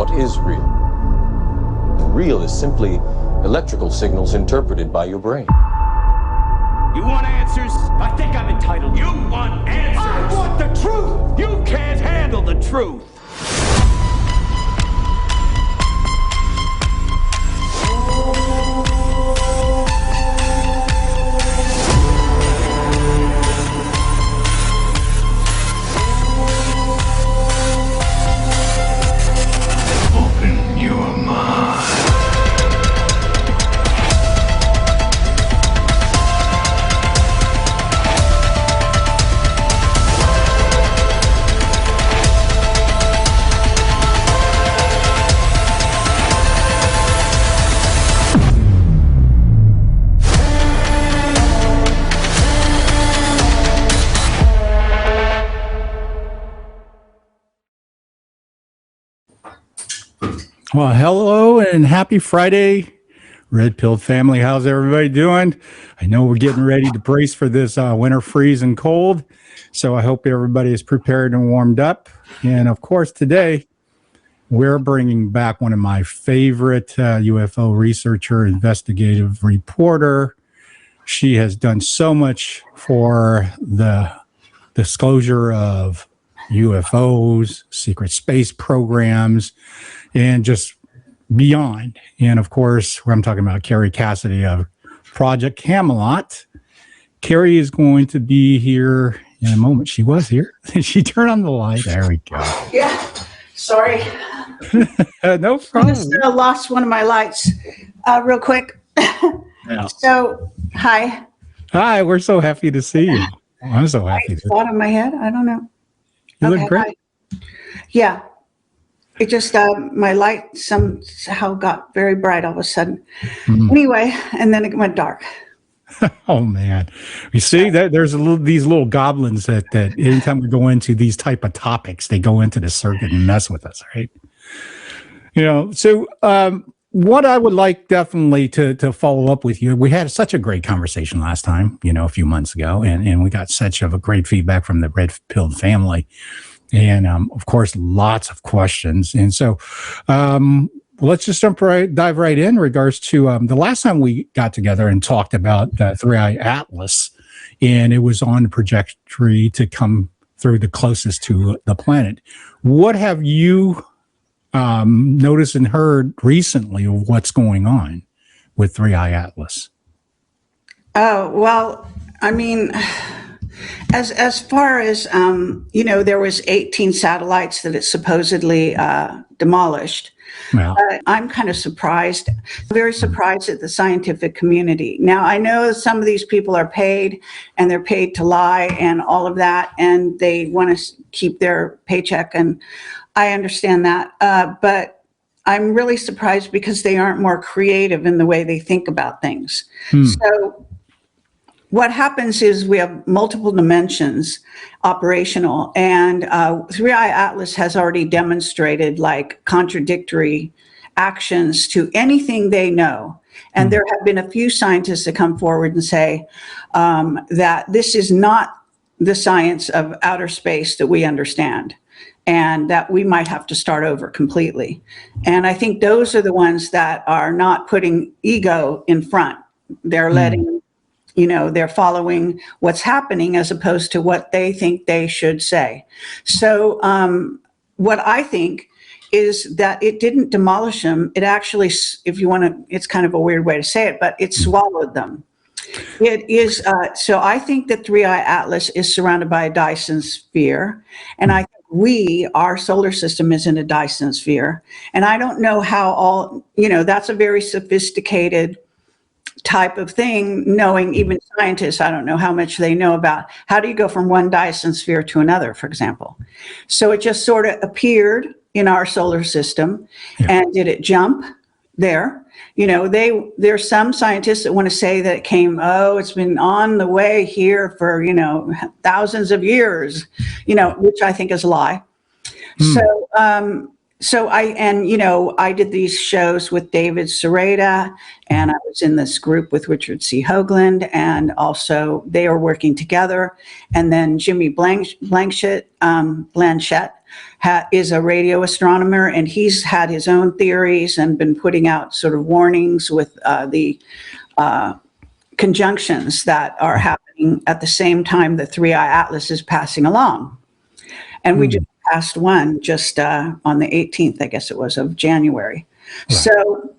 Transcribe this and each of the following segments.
what is real. And real is simply electrical signals interpreted by your brain. You want answers? I think I'm entitled. You want answers? I want the truth! You can't handle the truth! Open your mind. Well, hello and happy Friday, Red Pill family. How's everybody doing? I know we're getting ready to brace for this winter freeze and cold, so I hope everybody is prepared and warmed up. And of course, today we're bringing back one of my favorite UFO researcher, investigative reporter. She has done so much for the disclosure of UFOs, secret space programs, and just beyond. And of course, I'm talking about Kerry Cassidy of Project Camelot. Kerry is going to be here in a moment. She was here. She turned on the light. There we go. Yeah, sorry. No problem. I just lost one of my lights real quick. Yeah. So, hi. Hi, we're so happy to see you. I'm so happy. Spot on my head? I don't know. You look great. Hi. Yeah. It just, my light somehow got very bright all of a sudden. Anyway, and then it went dark. Oh man, you see that there's these little goblins that anytime we go into these type of topics, they go into the circuit and mess with us, right? You know, so what I would like definitely to follow up with you, we had such a great conversation last time, you know, a few months ago, and we got such of a great feedback from the Red Pill family. And of course, lots of questions. And so let's just dive right in regards to the last time we got together and talked about the 3i Atlas, and it was on the trajectory to come through the closest to the planet. What have you noticed and heard recently of what's going on with 3i Atlas? Oh, well, I mean, as far as, you know, there was 18 satellites that it supposedly demolished. Well, I'm kind of surprised, very surprised at the scientific community. Now, I know some of these people are paid and they're paid to lie and all of that, and they want to keep their paycheck, and I understand that. But I'm really surprised because they aren't more creative in the way they think about things. So what happens is we have multiple dimensions operational, and 3i Atlas has already demonstrated like contradictory actions to anything they know. And there have been a few scientists that come forward and say that this is not the science of outer space that we understand, and that we might have to start over completely. And I think those are the ones that are not putting ego in front. They're letting, you know, they're following what's happening as opposed to what they think they should say. So what I think is that it didn't demolish them. It actually, if you want to, it's kind of a weird way to say it, but it swallowed them. It is, so I think that 3i Atlas is surrounded by a Dyson sphere. And I think our solar system is in a Dyson sphere. And I don't know how all, you know, that's a very sophisticated type of thing, knowing even scientists, I don't know how much they know about how do you go from one Dyson sphere to another, for example. So it just sort of appeared in our solar system. And did it jump there? You know, there's some scientists that want to say that it came, it's been on the way here for, you know, thousands of years, you know, which I think is a lie. So I did these shows with David Sereda, and I was in this group with Richard C. Hoagland, and also they are working together. And then Jimmy Blanchett is a radio astronomer, and he's had his own theories and been putting out sort of warnings with the conjunctions that are happening at the same time the 3i Atlas is passing along. And we just passed one just on the 18th, I guess it was, of January. Right. So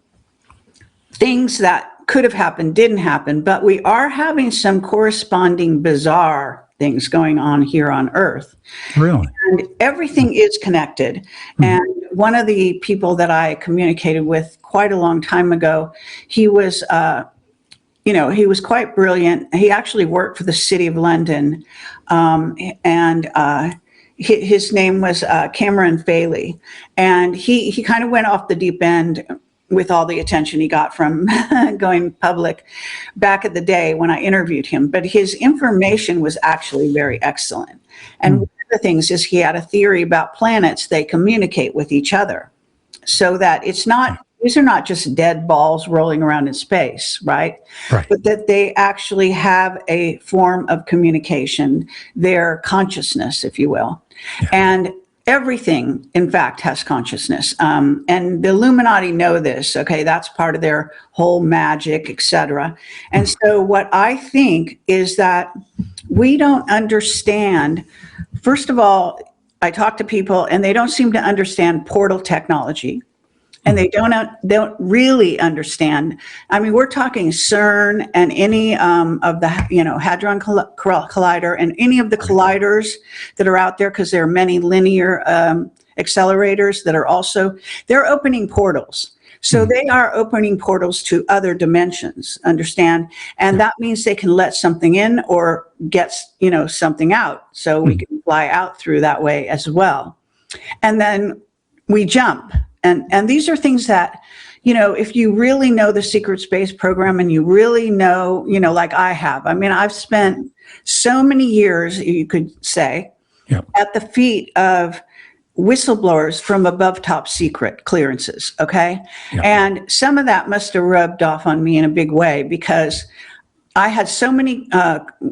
things that could have happened didn't happen, but we are having some corresponding bizarre things going on here on Earth. Really? And everything is connected. And one of the people that I communicated with quite a long time ago, he was, he was quite brilliant. He actually worked for the City of London, and his name was Cameron Faley. And he kind of went off the deep end with all the attention he got from going public back at the day when I interviewed him. But his information was actually very excellent. And one of the things is he had a theory about planets, they communicate with each other, so that it's not, these are not just dead balls rolling around in space, right? But that they actually have a form of communication, their consciousness, if you will. And everything, in fact, has consciousness. And the Illuminati know this, okay? That's part of their whole magic, etc. And so what I think is that we don't understand, first of all, I talk to people and they don't seem to understand portal technology. And they don't really understand. I mean, we're talking CERN and any of the, Hadron Collider and any of the colliders that are out there, because there are many linear accelerators that are also, they're opening portals. So they are opening portals to other dimensions, understand? And that means they can let something in or get, something out. So we can fly out through that way as well. And then we jump. And these are things that, if you really know the secret space program and you really know, like I have, I mean, I've spent so many years, you could say, at the feet of whistleblowers from above top secret clearances, okay? And some of that must have rubbed off on me in a big way, because I had so many,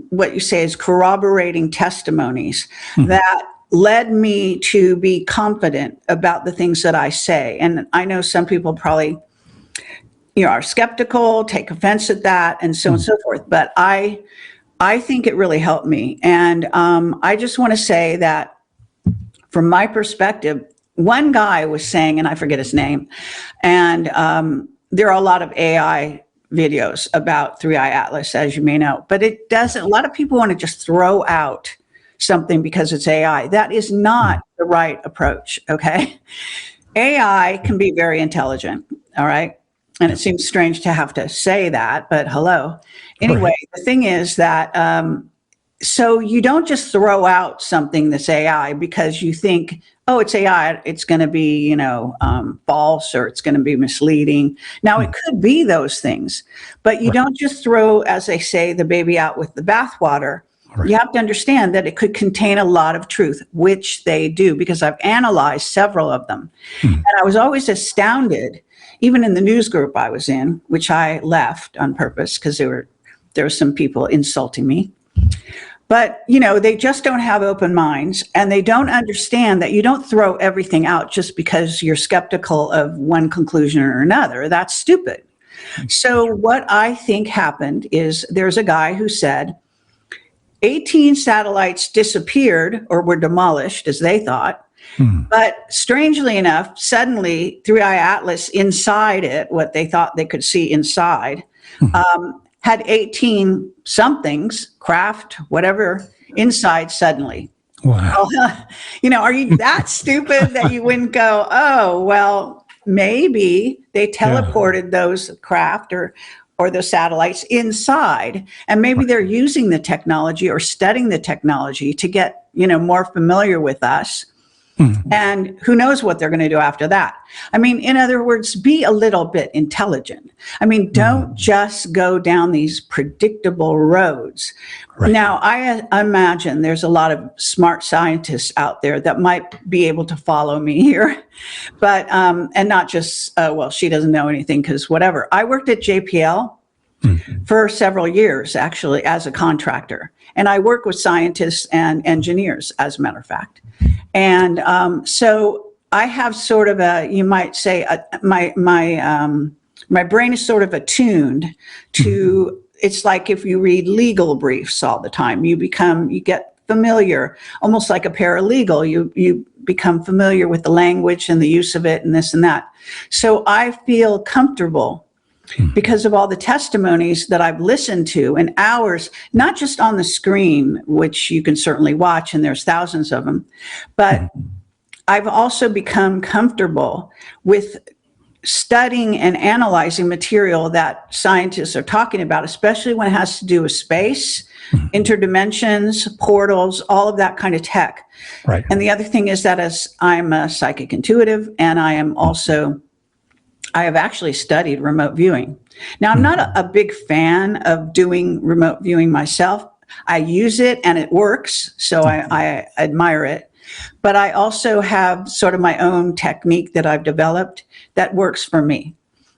what you say is corroborating testimonies that led me to be confident about the things that I say. And I know some people probably, are skeptical, take offense at that, and so on and so forth. But I think it really helped me. And I just want to say that from my perspective, one guy was saying, and I forget his name, and there are a lot of AI videos about 3i Atlas, as you may know, but it doesn't, a lot of people want to just throw out something because it's AI. That is not the right approach, okay? AI can be very intelligent, all right? And it seems strange to have to say that, but hello. Anyway, the thing is that, so you don't just throw out something that's AI because you think, oh, it's AI, it's going to be, false, or it's going to be misleading. Now, it could be those things, but you don't just throw, as they say, the baby out with the bathwater. You have to understand that it could contain a lot of truth, which they do, because I've analyzed several of them. And I was always astounded, even in the news group I was in, which I left on purpose because there were some people insulting me. But, they just don't have open minds, and they don't understand that you don't throw everything out just because you're skeptical of one conclusion or another. That's stupid. So what I think happened is there's a guy who said 18 satellites disappeared or were demolished, as they thought. But strangely enough, suddenly 3i Atlas inside it, what they thought they could see inside, had 18 somethings, craft, whatever, inside suddenly. Wow. Well, are you that stupid that you wouldn't go, oh, well, maybe they teleported those craft or the satellites inside, and maybe they're using the technology or studying the technology to get, more familiar with us. And who knows what they're going to do after that. I mean, in other words, be a little bit intelligent. I mean, don't just go down these predictable roads. Now, I imagine there's a lot of smart scientists out there that might be able to follow me here, but, and not just, well, she doesn't know anything because whatever. I worked at JPL for several years, actually, as a contractor. And I work with scientists and engineers, as a matter of fact. And so I have sort of you might say, my brain is sort of attuned to, it's like if you read legal briefs all the time, you get familiar, almost like a paralegal, you become familiar with the language and the use of it and this and that. So I feel comfortable because of all the testimonies that I've listened to and hours, not just on the screen, which you can certainly watch, and there's thousands of them, but I've also become comfortable with studying and analyzing material that scientists are talking about, especially when it has to do with space, interdimensions, portals, all of that kind of tech. Right. And the other thing is that as I'm a psychic intuitive, and I have actually studied remote viewing. Now, I'm not a big fan of doing remote viewing myself. I use it and it works, so I admire it. But I also have sort of my own technique that I've developed that works for me.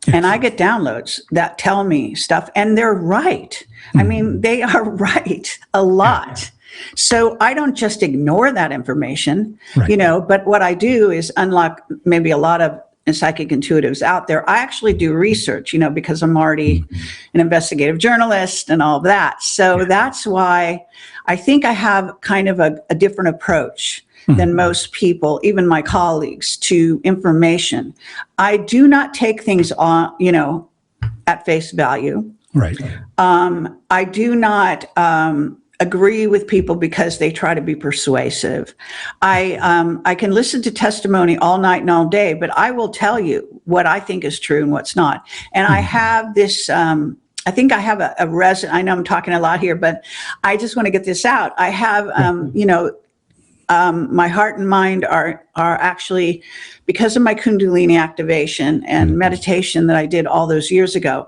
And I get downloads that tell me stuff, and they're right. I mean, they are right a lot. So I don't just ignore that information, but what I do is, unlike maybe a lot of psychic intuitives out there, I actually do research, because I'm already an investigative journalist and all of that. So that's why I think I have kind of a different approach than most people, even my colleagues, to information. I do not take things on, at face value. Right. I do not agree with people because they try to be persuasive. I can listen to testimony all night and all day, but I will tell you what I think is true and what's not. And I have this, I think I have a I know I'm talking a lot here, but I just want to get this out. I have, my heart and mind are actually, because of my Kundalini activation and meditation that I did all those years ago,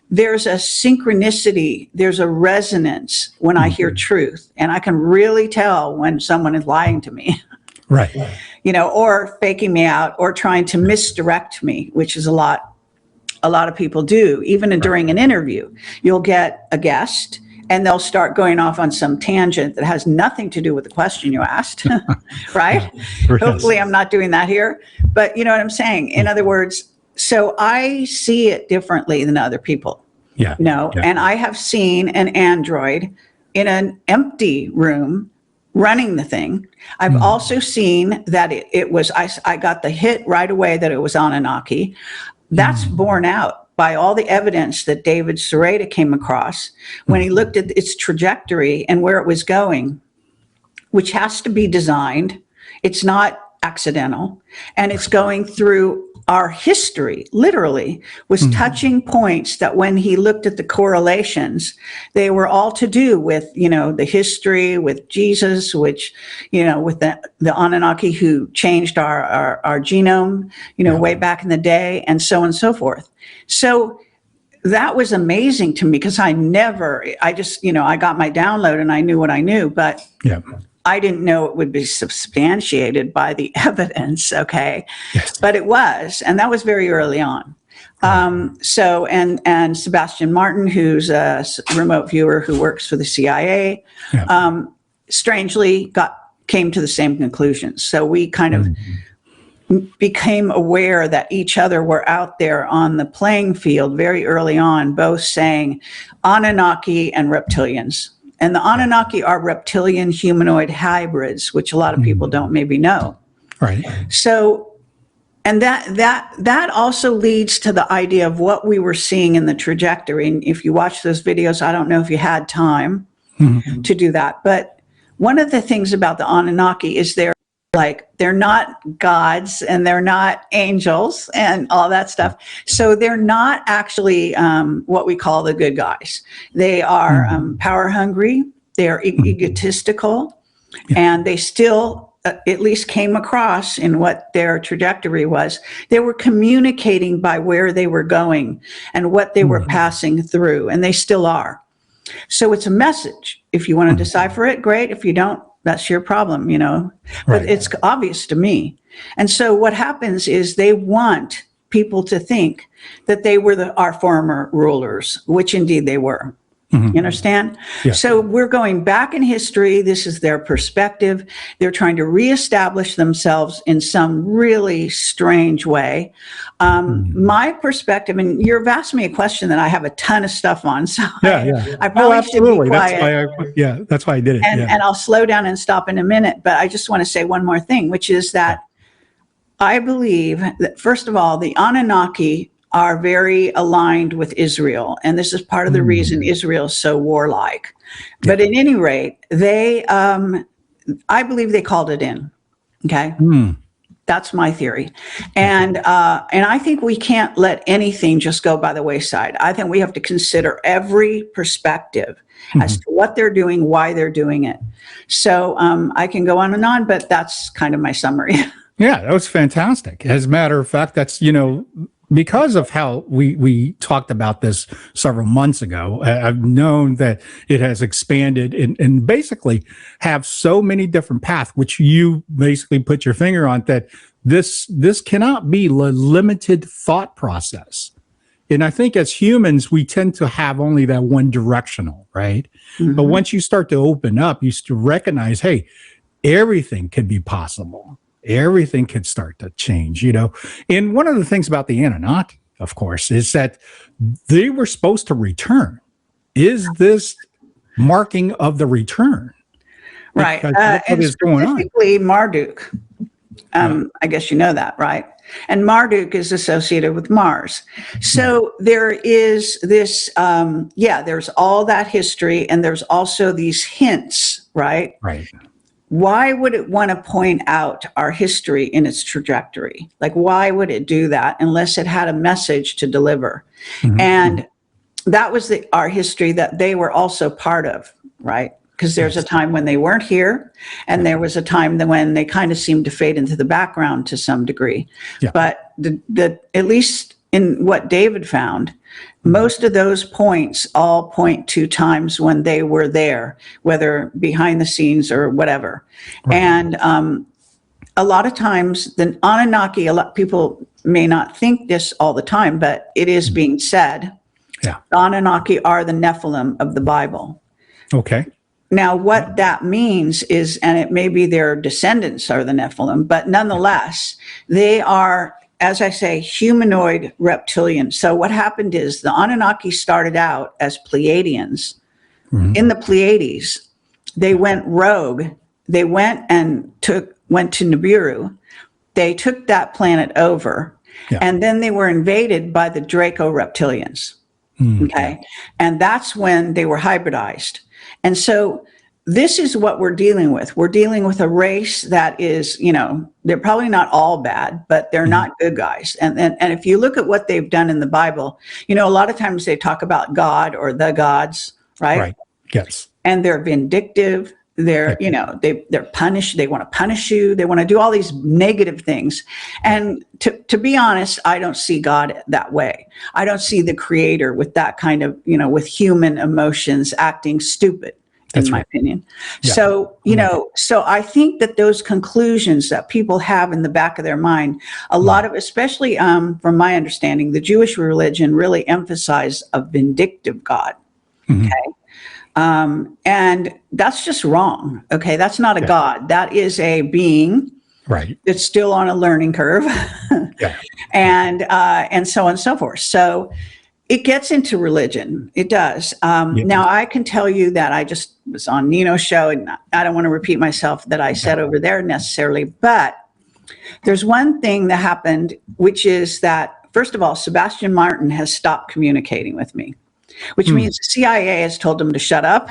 there's a synchronicity, there's a resonance when I hear truth. And I can really tell when someone is lying to me. Right. Or faking me out or trying to misdirect me, which is a lot of people do. Even during an interview, you'll get a guest and they'll start going off on some tangent that has nothing to do with the question you asked, right? Yes. Hopefully I'm not doing that here, but you know what I'm saying? In other words, so I see it differently than other people. Yeah. And I have seen an android in an empty room running the thing. I've also seen that it was, I got the hit right away that it was Anunnaki. That's borne out by all the evidence that David Sereda came across when he looked at its trajectory and where it was going, which has to be designed. It's not accidental. And it's going through our history, literally, was touching points that when he looked at the correlations, they were all to do with, the history, with Jesus, which, with the Anunnaki who changed our genome, way back in the day, and so on and so forth. So that was amazing to me because I just, I got my download and I knew what I knew, but I didn't know it would be substantiated by the evidence, okay? Yes. But it was, and that was very early on. And Sebastian Martin, who's a remote viewer who works for the CIA, strangely came to the same conclusions. So we kind of became aware that each other were out there on the playing field very early on, both saying Anunnaki and reptilians. And the Anunnaki are reptilian humanoid hybrids, which a lot of people don't maybe know. Right. So, and that also leads to the idea of what we were seeing in the trajectory. And if you watch those videos, I don't know if you had time to do that, but one of the things about the Anunnaki is they're not gods and they're not angels and all that stuff. So they're not actually what we call the good guys. They are power hungry. They're egotistical, and they still at least came across in what their trajectory was. They were communicating by where they were going and what they were passing through, and they still are. So it's a message. If you want to decipher it, great. If you don't, that's your problem, but it's obvious to me. And so what happens is they want people to think that they were our former rulers, which indeed they were. You understand? Yeah. So we're going back in history. This is their perspective. They're trying to reestablish themselves in some really strange way. My perspective, and you've asked me a question that I have a ton of stuff on, so I probably should be quiet. That's why I did it. And I'll slow down and stop in a minute. But I just want to say one more thing, which is that I believe that, first of all, the Anunnaki are very aligned with Israel. And this is part of the reason Israel is so warlike. But at any rate, they, I believe they called it in. Okay. That's my theory. And I think we can't let anything just go by the wayside. I think we have to consider every perspective as to what they're doing, why they're doing it. So I can go on, but that's kind of my summary. Yeah, that was fantastic. As a matter of fact, that's, because of how we talked about this several months ago, I've known that it has expanded and basically have so many different paths, which you basically put your finger on, that this cannot be a limited thought process. And I think as humans, we tend to have only that one directional, right? But once you start to open up, you start to recognize, hey, everything could be possible. Everything could start to change, And one of the things about the Anunnaki, of course, is that they were supposed to return. Is this marking of the return? Right. What is going on? Specifically Marduk. I guess you know that, right? And Marduk is associated with Mars. So there is this, there's all that history, and there's also these hints, right? Right. Why would it want to point out our history in its trajectory? Like, why would it do that unless it had a message to deliver? And that was our history that they were also part of, right? Because there's a time when they weren't here, and there was a time when they kind of seemed to fade into the background to some degree. Yeah. But at least in what David found, most of those points all point to times when they were there, whether behind the scenes or whatever. Right. And a lot of times the Anunnaki, people may not think this all the time, but it is being said. Yeah. The Anunnaki are the Nephilim of the Bible. Okay. Now, what that means is, and it may be their descendants are the Nephilim, but nonetheless, they are, as I say, humanoid reptilian. So what happened is the Anunnaki started out as Pleiadians. In the Pleiades, they went rogue. They went to Nibiru. They took that planet over, and then they were invaded by the Draco reptilians. Okay. And that's when they were hybridized. And so this is what we're dealing with. We're dealing with a race that is, they're probably not all bad, but they're not good guys. And if you look at what they've done in the Bible, a lot of times they talk about God or the gods, right? Right. Yes. And they're vindictive. They're, they're punished. They want to punish you. They want to do all these negative things. And to be honest, I don't see God that way. I don't see the creator with that kind of, with human emotions acting stupid. In my opinion. Yeah. So, so I think that those conclusions that people have in the back of their mind, a lot of, especially from my understanding, the Jewish religion really emphasized a vindictive God. Okay. And that's just wrong. Okay. That's not a God. That is a being. Right. It's still on a learning curve. And so on and so forth. So it gets into religion. It does. Now, I can tell you that I just was on Nino's show, and I don't want to repeat myself that I said over there necessarily, but there's one thing that happened, which is that, first of all, Sebastian Martin has stopped communicating with me, which means the CIA has told him to shut up,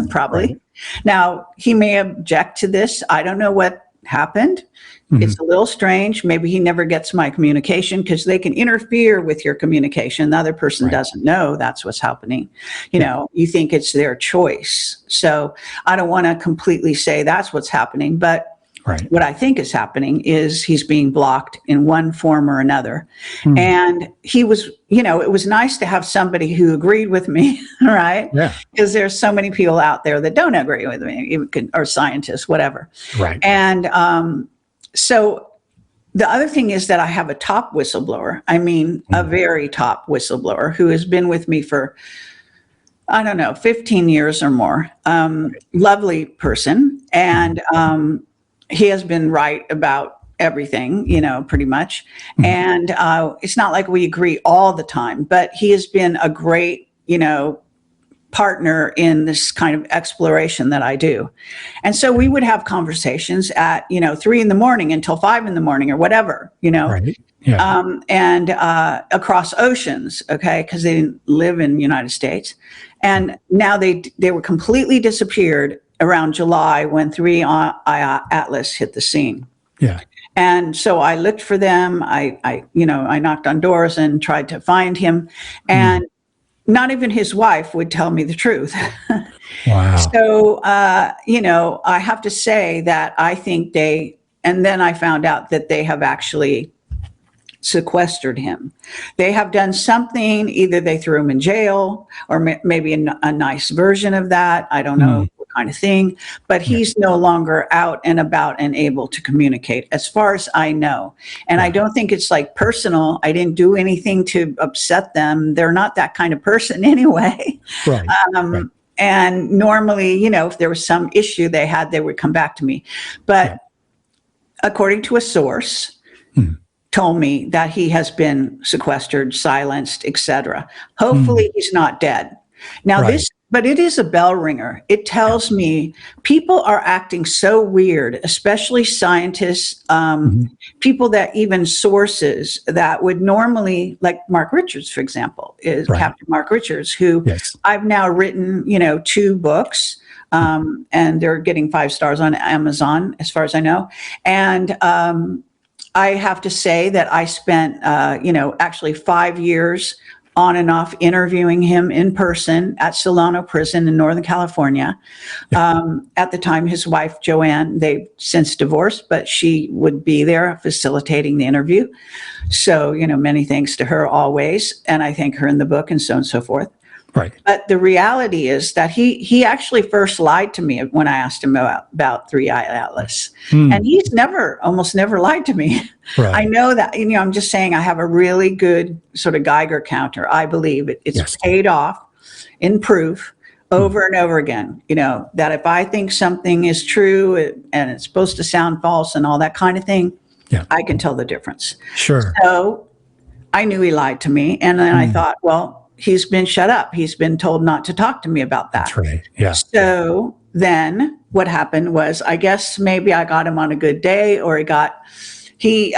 probably. Right. Now, he may object to this. I don't know what happened. It's a little strange. Maybe he never gets my communication, because they can interfere with your communication. The other person doesn't know that's what's happening. You think it's their choice. So I don't want to completely say that's what's happening, but what I think is happening is he's being blocked in one form or another. And he was, it was nice to have somebody who agreed with me, right? Yeah. Because there's so many people out there that don't agree with me, or scientists, whatever. Right. And, so the other thing is that I have a top whistleblower. I mean, a very top whistleblower who has been with me for, I don't know, 15 years or more. Lovely person. And he has been right about everything, pretty much. And it's not like we agree all the time, but he has been a great, partner in this kind of exploration that I do. And so we would have conversations at, 3 a.m. until 5 a.m. or whatever, Right. Yeah. and across oceans, okay, because they didn't live in the United States. And now they were completely disappeared around July when 3I Atlas hit the scene. Yeah. And so I looked for them. I knocked on doors and tried to find him. And not even his wife would tell me the truth. Wow. So, I have to say that I think and then I found out that they have actually sequestered him. They have done something, either they threw him in jail or maybe a nice version of that. I don't know what kind of thing, but he's no longer out and about and able to communicate as far as I know. And I don't think it's like personal. I didn't do anything to upset them. They're not that kind of person anyway. Right. Right. And normally, if there was some issue they had, they would come back to me. But according to a source, told me that he has been sequestered, silenced, etc. Hopefully he's not dead. Now but it is a bell ringer. It tells me people are acting so weird, especially scientists, people that even sources that would normally, like Mark Richards, for example, is Captain Mark Richards, who I've now written, 2 books. And they're getting 5 stars on Amazon, as far as I know. And I have to say that I spent, actually 5 years on and off interviewing him in person at Solano Prison in Northern California. At the time, his wife, Joanne, they've since divorced, but she would be there facilitating the interview. So, many thanks to her always. And I thank her in the book and so on and so forth. Right. But the reality is that he actually first lied to me when I asked him about 3I Atlas. And he's almost never lied to me. Right. I know that, I'm just saying I have a really good sort of Geiger counter. I believe it's paid off in proof over and over again, that if I think something is true and it's supposed to sound false and all that kind of thing, I can tell the difference. Sure. So I knew he lied to me. And then I thought, well, he's been shut up. He's been told not to talk to me about that. That's right. Yeah. So then what happened was, I guess maybe I got him on a good day, or he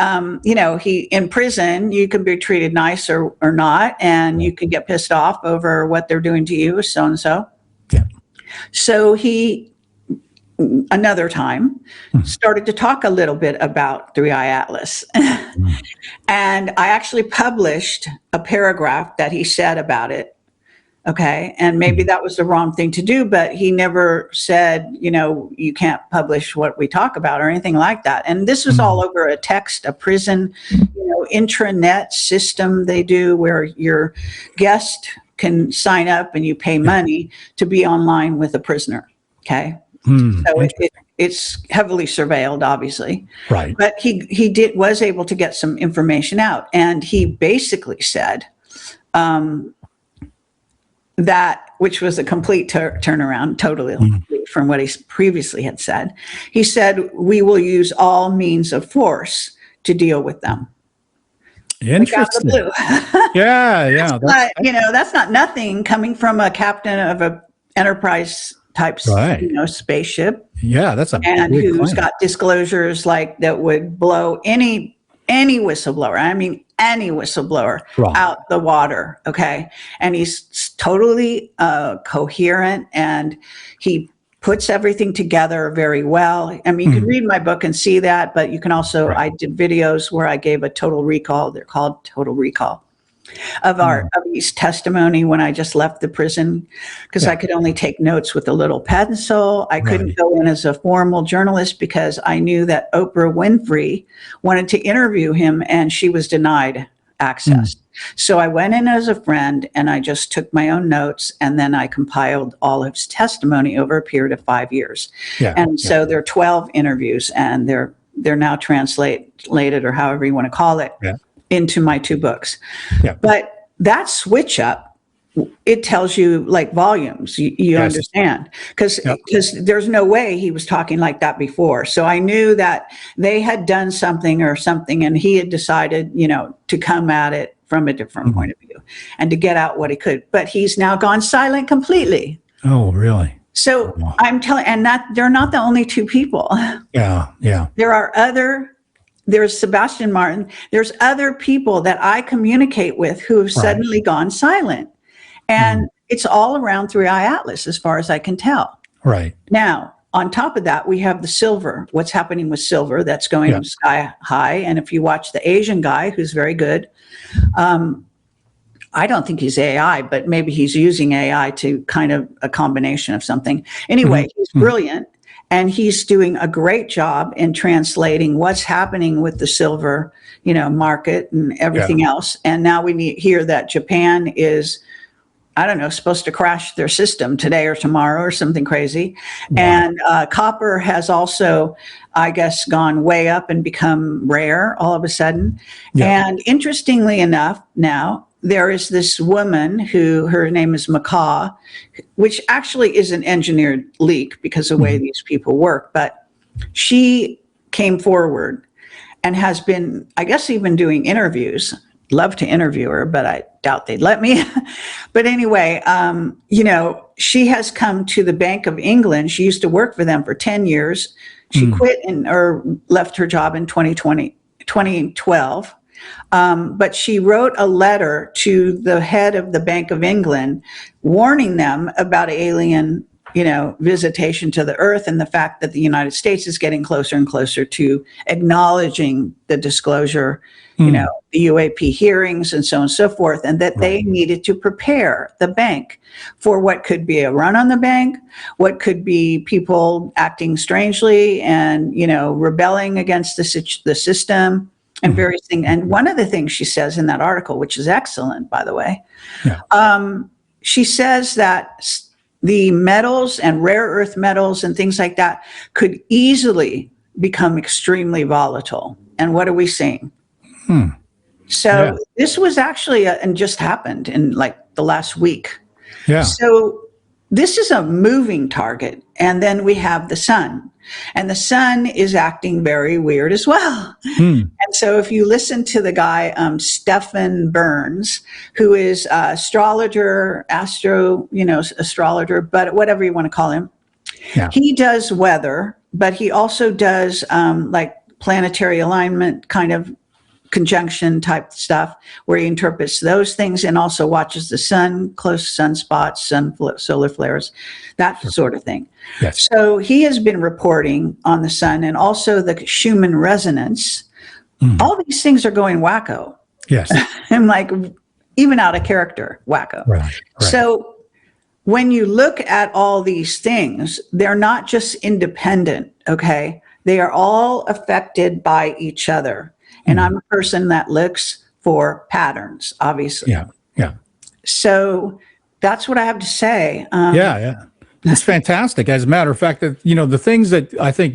in prison, you can be treated nice or not, and you can get pissed off over what they're doing to you, so and so. Yeah. So he, another time, started to talk a little bit about 3I Atlas. And I actually published a paragraph that he said about it. Okay. And maybe that was the wrong thing to do, but he never said, you can't publish what we talk about or anything like that. And this was all over a prison, intranet system they do where your guest can sign up and you pay money to be online with a prisoner. Okay. So it's heavily surveilled, obviously. Right. But he was able to get some information out. And he basically said, that, which was a complete turnaround, totally from what he previously had said. He said, we will use all means of force to deal with them. Interesting. Yeah. But, that's not nothing coming from a captain of a Enterprise type, spaceship. Yeah, that's a and big who's claim. got disclosures like that would blow any whistleblower. I mean, any whistleblower out the water. Okay. And he's totally coherent, and he puts everything together very well. I mean, you can read my book and see that, but you can also, I did videos where I gave a total recall. They're called Total Recall of his testimony when I just left the prison, because I could only take notes with a little pencil. I couldn't go in as a formal journalist because I knew that Oprah Winfrey wanted to interview him and she was denied access. So I went in as a friend and I just took my own notes, and then I compiled all of his testimony over a period of 5 years. So there are 12 interviews, and they're they're now translated, or however you want to call it, Yeah. into my 2 books. Yeah. But that switch up, it tells you like volumes. You Yes. understand, because Yep. there's no way he was talking like that before. So I knew that they had done something, and he had decided, to come at it from a different point of view and to get out what he could. But he's now gone silent completely. Oh, really? So Wow. I'm telling, and that they're not the only 2 people. Yeah. Yeah. There's Sebastian Martin. There's other people that I communicate with who have suddenly gone silent. And it's all around 3i Atlas, as far as I can tell. Right. Now, on top of that, we have the silver. What's happening with silver? That's going sky high. And if you watch the Asian guy, who's very good, I don't think he's AI, but maybe he's using AI to kind of a combination of something. Anyway, he's brilliant. And he's doing a great job in translating what's happening with the silver, market and everything else. And now we hear that Japan is, I don't know, supposed to crash their system today or tomorrow or something crazy. Wow. And copper has also, I guess, gone way up and become rare all of a sudden. Yeah. And interestingly enough, now there is this woman who, her name is Macaw, which actually is an engineered leak because of the way these people work. But she came forward and has been, I guess, even doing interviews. Love to interview her, but I doubt they'd let me. But anyway, she has come to the Bank of England. She used to work for them for 10 years. She quit or left her job in 2012. But she wrote a letter to the head of the Bank of England warning them about alien, visitation to the Earth, and the fact that the United States is getting closer and closer to acknowledging the disclosure, the UAP hearings and so on and so forth, and that they needed to prepare the bank for what could be a run on the bank, what could be people acting strangely and, rebelling against the system and various things. And one of the things she says in that article, which is excellent, by the way, she says that the metals and rare earth metals and things like that could easily become extremely volatile. And what are we seeing? So this was actually, and just happened in like the last week. Yeah. So this is a moving target. And then we have the sun. And the sun is acting very weird as well. And so if you listen to the guy, Stephen Burns, who is astrologer, astrologer, but whatever you want to call him, he does weather, but he also does like planetary alignment kind of conjunction type stuff where he interprets those things and also watches the sun, close sunspots, solar flares, that sort of thing. Yes. So he has been reporting on the sun and also the Schumann resonance. All these things are going wacko. Yes. And like even out of character, wacko. Right. So when you look at all these things, they're not just independent, okay? They are all affected by each other. And I'm a person that looks for patterns, obviously. Yeah. So that's what I have to say. It's fantastic. As a matter of fact, that the things that I think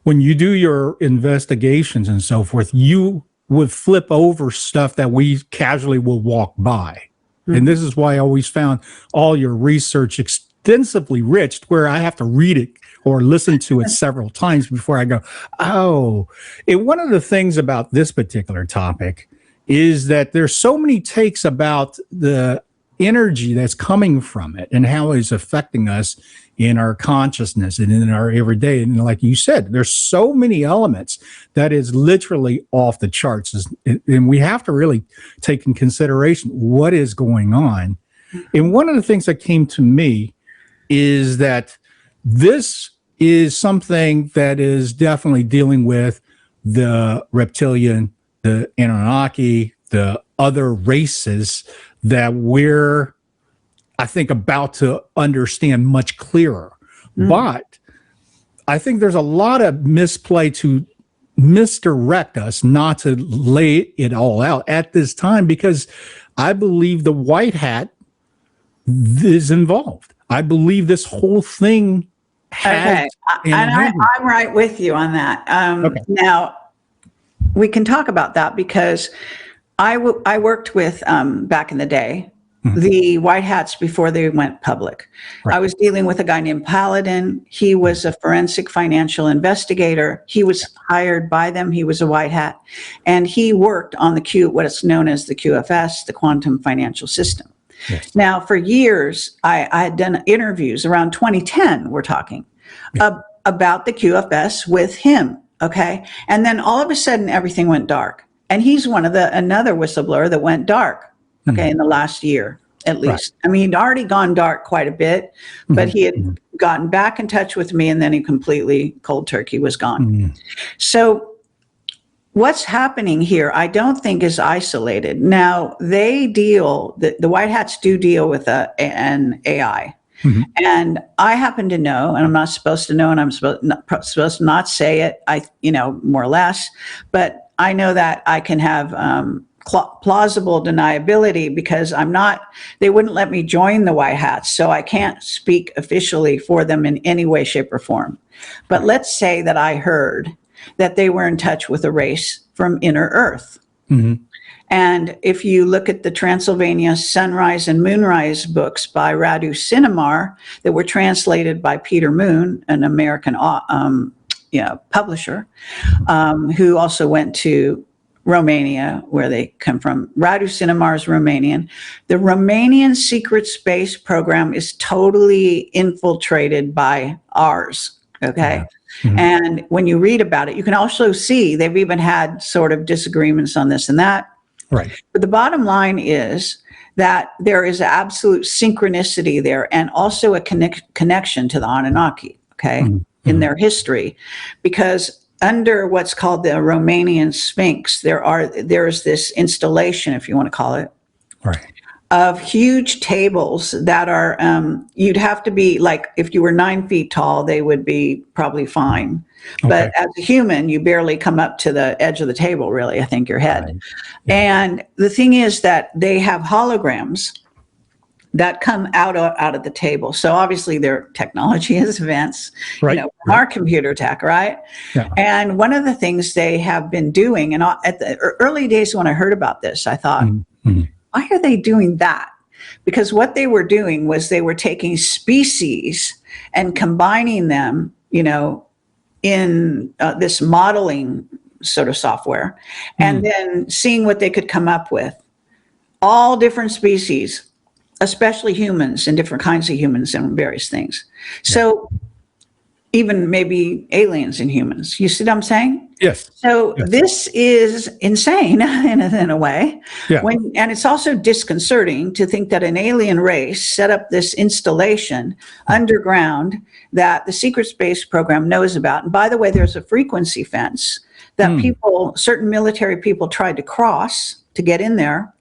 when you do your investigations and so forth, you would flip over stuff that we casually will walk by. And this is why I always found all your research extensively rich, where I have to read it or listen to it several times before I go, oh. And one of the things about this particular topic is that there's so many takes about the energy that's coming from it and how it's affecting us in our consciousness and in our everyday. And like you said, there's so many elements that is literally off the charts. And we have to really take in consideration what is going on. And one of the things that came to me is that this is something that is definitely dealing with the reptilian, the Anunnaki, the other races that we're, I think, about to understand much clearer. But I think there's a lot of misplay to misdirect us not to lay it all out at this time, because I believe the white hat is involved. I believe this whole thing Okay. And I'm right with you on that. Okay. Now, we can talk about that because I worked with, back in the day, the White Hats before they went public. Right. I was dealing with a guy named Paladin. He was a forensic financial investigator. He was hired by them. He was a White Hat. And he worked on what is known as the QFS, the Quantum Financial System. Yes. Now, for years, I had done interviews around 2010, we're talking, about the QFS with him. Okay. And then all of a sudden, everything went dark. And he's another whistleblower that went dark. Okay. In the last year, at least. Right. I mean, he'd already gone dark quite a bit, but he had gotten back in touch with me and then he completely cold turkey was gone. So what's happening here, I don't think is isolated. Now the White Hats do deal with an AI. And I happen to know, and I'm not supposed to know, and I'm supposed to not say it, more or less, but I know that I can have plausible deniability because they wouldn't let me join the White Hats, so I can't speak officially for them in any way, shape, or form. But let's say that I heard that they were in touch with a race from inner Earth. And if you look at the Transylvania Sunrise and Moonrise books by Radu Sinamar that were translated by Peter Moon, an American publisher, who also went to Romania, where they come from. Radu Sinamar is Romanian. The Romanian secret space program is totally infiltrated by ours, okay? And when you read about it, you can also see they've even had sort of disagreements on this and that. Right. But the bottom line is that there is absolute synchronicity there and also a connection to the Anunnaki, okay, in their history. Because under what's called the Romanian Sphinx, there's this installation, if you want to call it, of huge tables that are, you'd have to be like, if you were 9 feet tall, they would be probably fine. But as a human, you barely come up to the edge of the table, really, I think your head. Right. Yeah. And the thing is that they have holograms that come out of the table. So obviously their technology is advanced, from our computer tech, right? Yeah. And one of the things they have been doing, and at the early days when I heard about this, I thought, why are they doing that? Because what they were doing was they were taking species and combining them, in this modeling sort of software, and then seeing what they could come up with. All different species, especially humans and different kinds of humans and various things. So even maybe aliens and humans. You see what I'm saying? Yes. So this is insane in a way. Yeah. And it's also disconcerting to think that an alien race set up this installation underground that the secret space program knows about. And by the way, there's a frequency fence that certain military people tried to cross to get in there,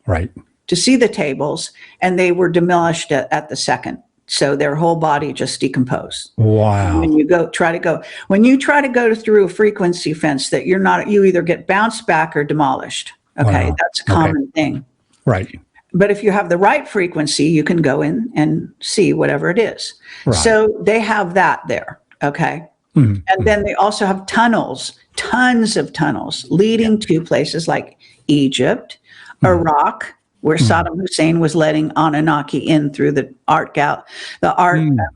to see the tables, and they were demolished at the second. So their whole body just decomposed. Wow. When you try to go through a frequency fence that you either get bounced back or demolished. Okay. Wow. That's a common thing. Right. But if you have the right frequency, you can go in and see whatever it is. Right. So they have that there. Okay. And then they also have tunnels, tons of tunnels leading to places like Egypt, Iraq, where Saddam Hussein was letting Anunnaki in through the art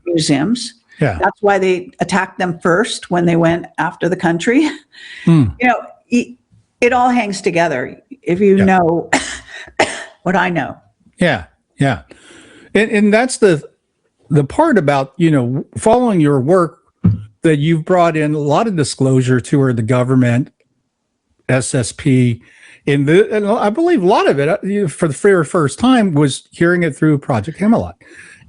museums. Yeah. That's why they attacked them first when they went after the country. It all hangs together if you know what I know. Yeah, yeah. And that's the part about, following your work, that you've brought in a lot of disclosure to the government, SSP, and I believe a lot of it, for the very first time, was hearing it through Project Camelot.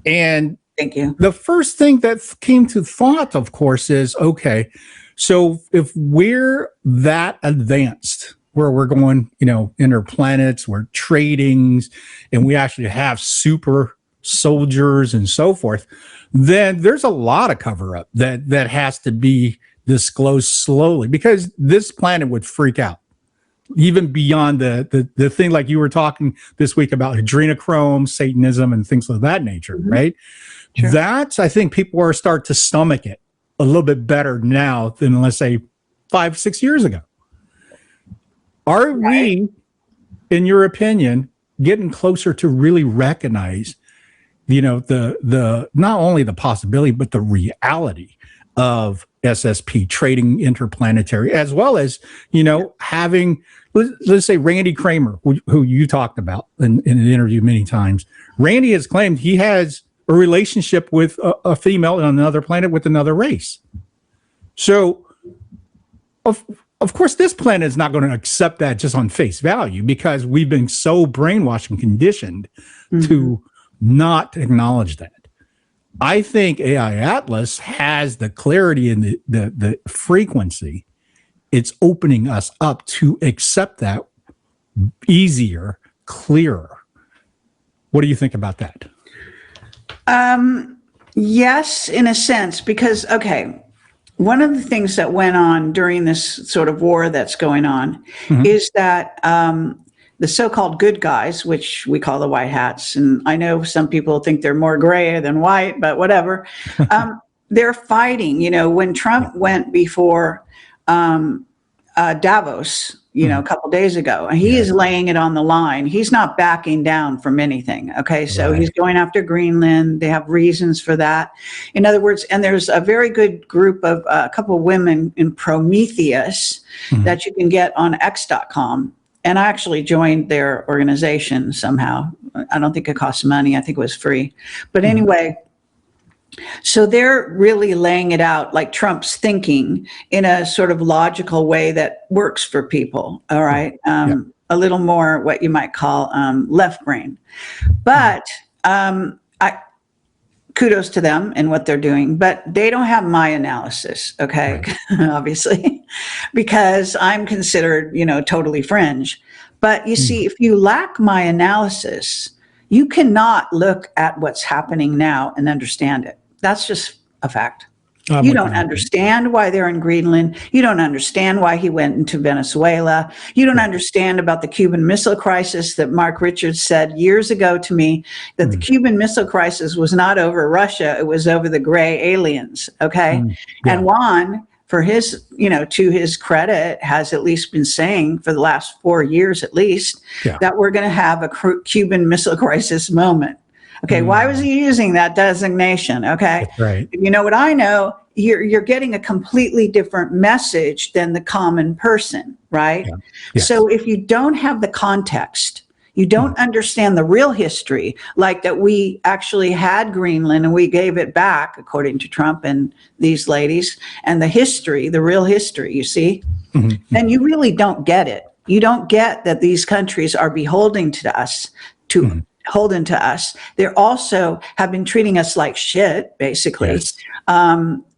And thank you. The first thing that came to thought, of course, is, okay, so if we're that advanced, where we're going, inner planets, we're trading, and we actually have super soldiers and so forth, then there's a lot of cover up that has to be disclosed slowly, because this planet would freak out. Even beyond the thing like you were talking this week about adrenochrome, Satanism, and things of that nature, right? Sure. That's, I think people are start to stomach it a little bit better now than, let's say, 5-6 years ago. Are we, in your opinion, getting closer to really recognize, the not only the possibility, but the reality of SSP trading interplanetary, as well as, having, let's say, Randy Kramer, who you talked about in an interview many times. Randy has claimed he has a relationship with a female on another planet with another race. So, of course, this planet is not going to accept that just on face value, because we've been so brainwashed and conditioned to not acknowledge that. I think AI Atlas has the clarity and the frequency. It's opening us up to accept that easier, clearer. What do you think about that? Yes, in a sense, because, okay, one of the things that went on during this sort of war that's going on is that the so-called good guys, which we call the white hats, and I know some people think they're more gray than white, but whatever, they're fighting. When Trump went before Davos, a couple days ago, he is laying it on the line. He's not backing down from anything. Okay. So he's going after Greenland. They have reasons for that. In other words, and there's a very good group of a couple of women in Prometheus that you can get on x.com. And I actually joined their organization somehow. I don't think it costs money. I think it was free. But anyway, so they're really laying it out like Trump's thinking in a sort of logical way that works for people. All right. A little more what you might call left brain. But kudos to them and what they're doing, but they don't have my analysis. Okay. Obviously, because I'm considered, totally fringe. But you see, if you lack my analysis, you cannot look at what's happening now and understand it. That's just a fact. You don't understand why they're in Greenland. You don't understand why he went into Venezuela. You don't understand about the Cuban Missile Crisis that Mark Richards said years ago to me, that the Cuban Missile Crisis was not over Russia. It was over the gray aliens. Okay. And Wong, for his, to his credit, has at least been saying for the last 4 years, at least, that we're going to have a Cuban Missile Crisis moment. Okay, why was he using that designation? Okay, that's right. You know what I know? You're getting a completely different message than the common person, right? Yeah. Yes. So if you don't have the context, you don't understand the real history, like that we actually had Greenland and we gave it back, according to Trump and these ladies, and the history, the real history, you see, then you really don't get it. You don't get that these countries are beholden to us, beholden to us. They're also have been treating us like shit, basically. Yes.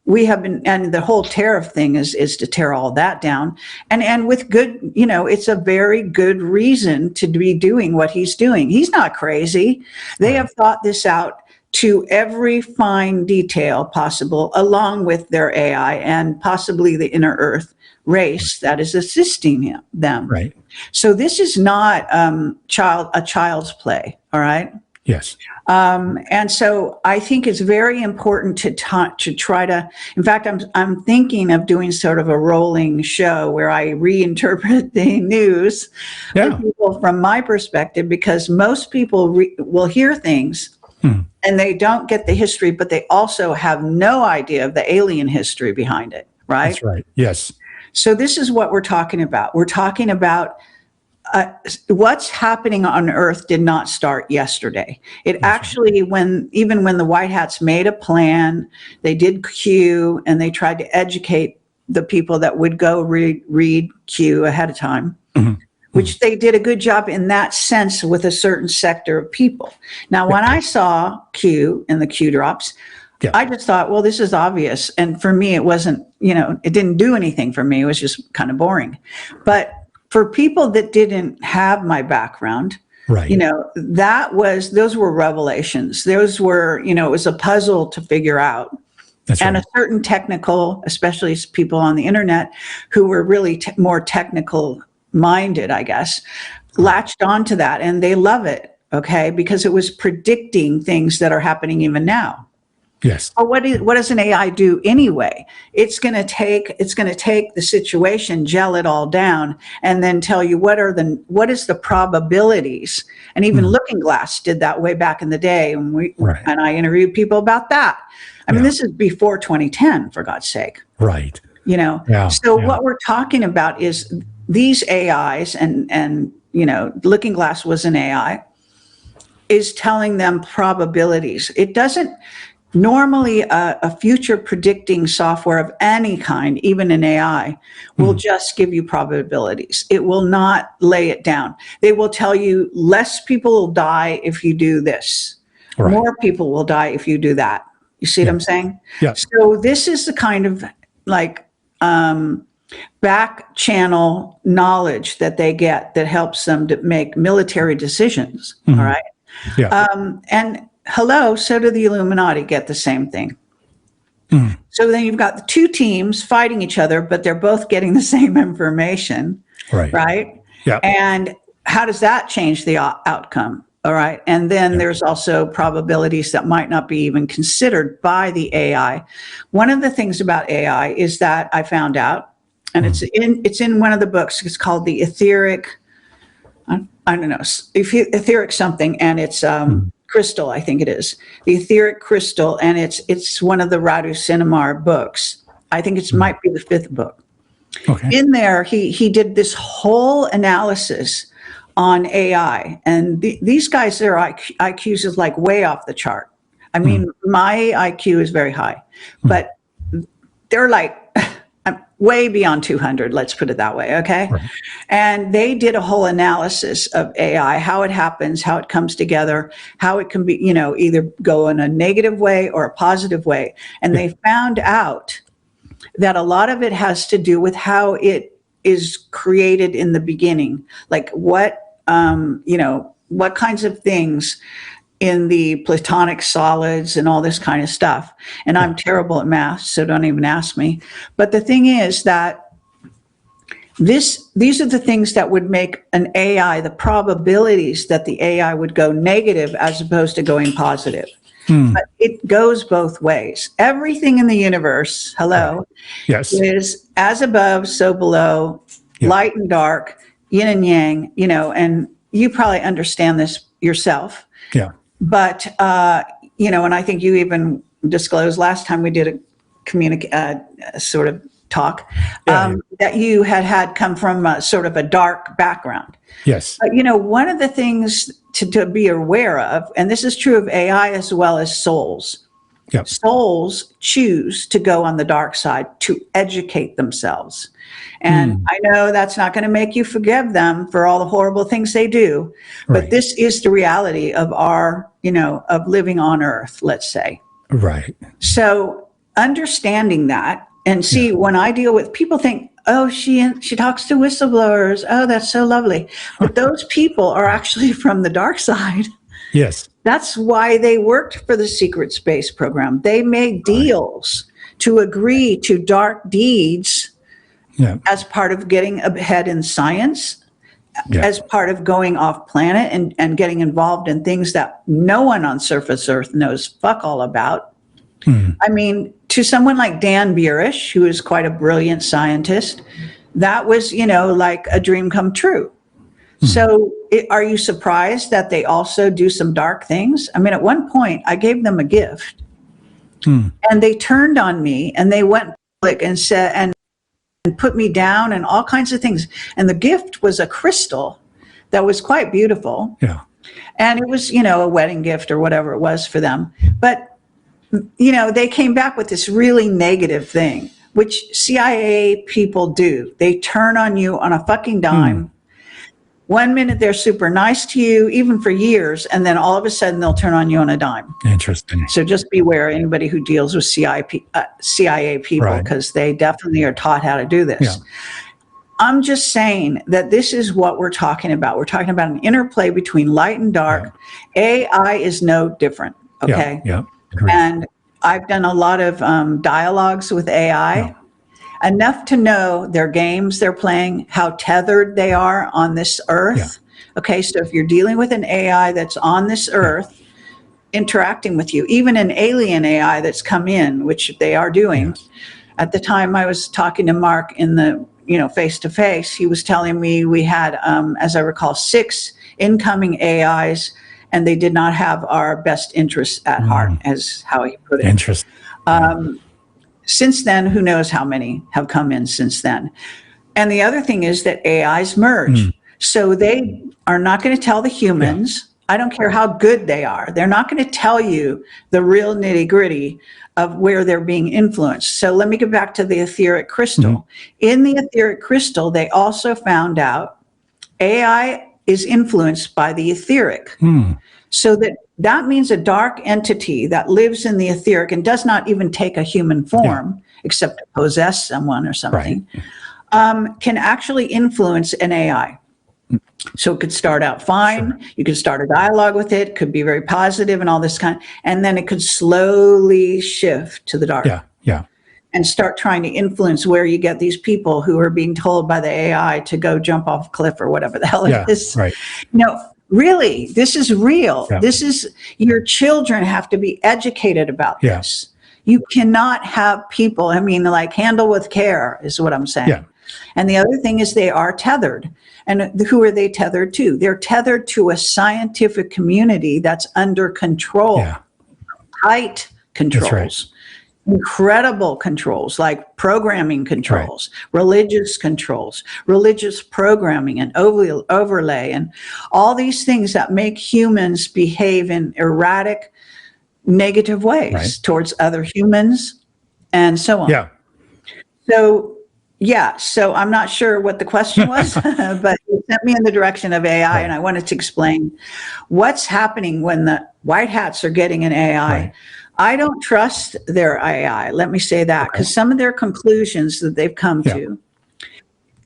We have been, and the whole tariff thing is to tear all that down. And with good, it's a very good reason to be doing what he's doing. He's not crazy. They have thought this out to every fine detail possible, along with their AI and possibly the inner earth race that is assisting them. Right. So this is not a child's play. All right. Yes. And so I think it's very important to try to, in fact, I'm thinking of doing sort of a rolling show where I reinterpret the news for people from my perspective, because most people will hear things and they don't get the history, but they also have no idea of the alien history behind it. Right. That's right. Yes. So this is what we're talking about. We're talking about what's happening on Earth did not start yesterday. It actually, when the White Hats made a plan, they did Q and they tried to educate the people that would go read Q ahead of time, which they did a good job in that sense with a certain sector of people. Now, when I saw Q and the Q drops, I just thought, well, this is obvious. And for me, it wasn't, it didn't do anything for me. It was just kind of boring. But for people that didn't have my background, right, those were revelations. Those were, it was a puzzle to figure out. That's and right. A certain technical, especially people on the internet who were really more technical minded, I guess, latched onto that and they love it. Okay. Because it was predicting things that are happening even now. Yes. Well, what does an AI do anyway? It's going to take the situation, gel it all down, and then tell you what is the probabilities. And even Looking Glass did that way back in the day, and and I interviewed people about that. I mean, this is before 2010, for God's sake. Right. You know. Yeah. So what we're talking about is these AIs, and you know, Looking Glass was an AI, is telling them probabilities. It doesn't. Normally, a future predicting software of any kind, even an AI, will just give you probabilities. It will not lay it down. They will tell you less people will die if you do this. Right. More people will die if you do that. You see what I'm saying? Yeah. So this is the kind of like back channel knowledge that they get that helps them to make military decisions. All right. Yeah. And hello, so do the Illuminati get the same thing. So then you've got the two teams fighting each other, but they're both getting the same information. Right. Yeah. And how does that change the outcome? All right. And then there's also probabilities that might not be even considered by the AI. One of the things about AI is that I found out, and it's in one of the books, it's called the etheric, I don't know, etheric something, and it's crystal, I think it is, the etheric crystal, and it's one of the Radu Sinamar books. I think it might be the 5th book. Okay. In there, he did this whole analysis on AI, and these guys, their IQs is like way off the chart. I mean, my IQ is very high, but they're like way beyond 200, let's put it that way, okay? Right. And they did a whole analysis of AI, how it happens, how it comes together, how it can be, you know, either go in a negative way or a positive way. And they found out that a lot of it has to do with how it is created in the beginning, like what, you know, what kinds of things in the platonic solids and all this kind of stuff. And I'm terrible at math, so don't even ask me. But the thing is that these are the things that would make an AI, the probabilities that the AI would go negative as opposed to going positive. But it goes both ways. Everything in the universe, is as above, so below, light and dark, yin and yang, you know, and you probably understand this yourself. Yeah. But, you know, and I think you even disclosed last time we did a sort of talk, that you had come from a sort of a dark background. Yes. But, you know, one of the things to be aware of, and this is true of AI as well as souls, souls choose to go on the dark side to educate themselves. And I know that's not going to make you forgive them for all the horrible things they do, but this is the reality of our, you know, of living on Earth, let's say. Right. So understanding that, and see, when I deal with people think, oh, she talks to whistleblowers. Oh, that's so lovely. But those people are actually from the dark side. Yes. That's why they worked for the secret space program. They made deals to agree to dark deeds as part of getting ahead in science, as part of going off planet and getting involved in things that no one on surface Earth knows fuck all about. I mean, to someone like Dan Burish, who is quite a brilliant scientist, that was, you know, like a dream come true. So are you surprised that they also do some dark things? I mean, at one point, I gave them a gift, and they turned on me, and they went public and said, and put me down and all kinds of things. And the gift was a crystal that was quite beautiful. Yeah. And it was, you know, a wedding gift or whatever it was for them. But, you know, they came back with this really negative thing, which CIA people do. They turn on you on a fucking dime. 1 minute they're super nice to you, even for years, and then all of a sudden they'll turn on you on a dime. Interesting. So just beware anybody who deals with CIA people, because they definitely are taught how to do this. Yeah. I'm just saying that this is what we're talking about. We're talking about an interplay between light and dark. Yeah. AI is no different, okay? Yeah. And I've done a lot of dialogues with AI. Enough to know their games they're playing, how tethered they are on this Earth. Okay, so if you're dealing with an AI that's on this Earth, interacting with you. Even an alien AI that's come in, which they are doing. Yes. At the time I was talking to Mark in the, face to face, he was telling me we had, as I recall, 6 incoming AIs, and they did not have our best interests at heart, as how he put it. Interesting. Since then, who knows how many have come in since then. And the other thing is that AIs merge. So they are not going to tell the humans, I don't care how good they are, they're not going to tell you the real nitty gritty of where they're being influenced. So let me get back to the etheric crystal. In the etheric crystal, they also found out AI is influenced by the etheric. So that means a dark entity that lives in the etheric and does not even take a human form, except to possess someone or something, can actually influence an AI. So it could start out fine. You could start a dialogue with it, could be very positive and all this kind, and then it could slowly shift to the dark. And start trying to influence where you get these people who are being told by the AI to go jump off a cliff or whatever the hell it is. Really, this is real. This is, your children have to be educated about this. You cannot have people, handle with care is what I'm saying. And the other thing is they are tethered. And who are they tethered to? They're tethered to a scientific community that's under control, tight controls, incredible controls, like programming controls, religious controls, religious programming and overlay, and all these things that make humans behave in erratic, negative ways towards other humans and so on. So I'm not sure what the question was, but it sent me in the direction of AI, and I wanted to explain what's happening when the white hats are getting an AI. I don't trust their AI. Let me say that, because some of their conclusions that they've come to,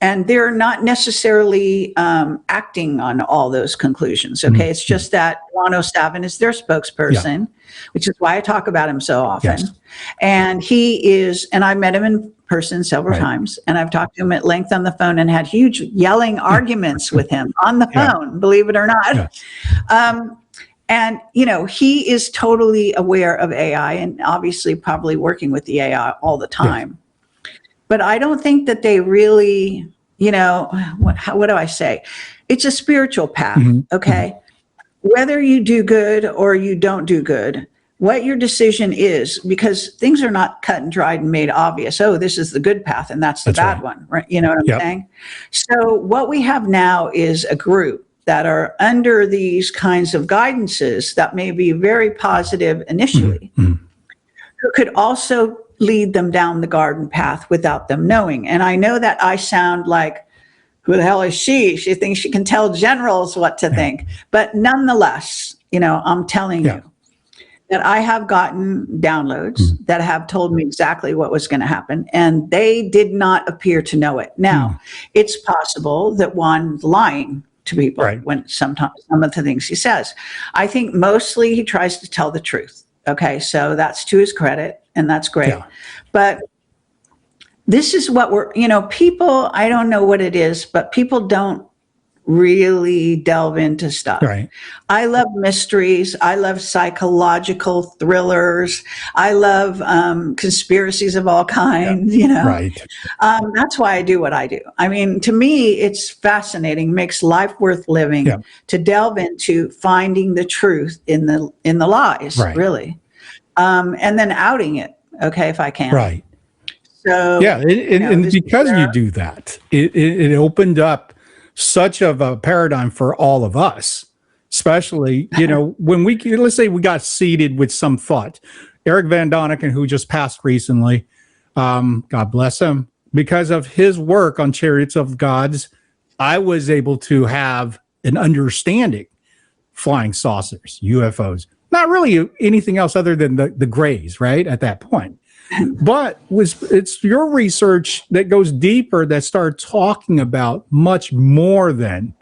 and they're not necessarily acting on all those conclusions. It's just that Juan O'Stavin is their spokesperson, which is why I talk about him so often. And he is, and I met him in person several times, and I've talked to him at length on the phone and had huge yelling arguments with him on the phone, believe it or not. And, he is totally aware of AI and obviously probably working with the AI all the time. But I don't think that they really, what do I say? It's a spiritual path, Whether you do good or you don't do good, what your decision is, because things are not cut and dried and made obvious. Oh, this is the good path and that's the bad one, right? You know what I'm saying? So what we have now is a group that are under these kinds of guidances that may be very positive initially, who could also lead them down the garden path without them knowing. And I know that I sound like, who the hell is she? She thinks she can tell generals what to think. But nonetheless, I'm telling you that I have gotten downloads that have told me exactly what was going to happen, and they did not appear to know it. Now, it's possible that Juan's lying to people when sometimes some of the things he says. I think mostly he tries to tell the truth. So that's to his credit, and that's great. But this is what we're, people, I don't know what it is, but people don't really delve into stuff. I love mysteries. I love psychological thrillers. I love conspiracies of all kinds, That's why I do what I do. To me, it's fascinating, makes life worth living to delve into finding the truth in the lies, really. And then outing it, if I can. So, and because you do that, it opened up such of a paradigm for all of us, especially, when let's say we got seated with some thought. Eric Van Doniken, who just passed recently, God bless him, because of his work on Chariots of Gods, I was able to have an understanding flying saucers, UFOs, not really anything else other than the grays, right, at that point. But it's your research that goes deeper, that started talking about much more than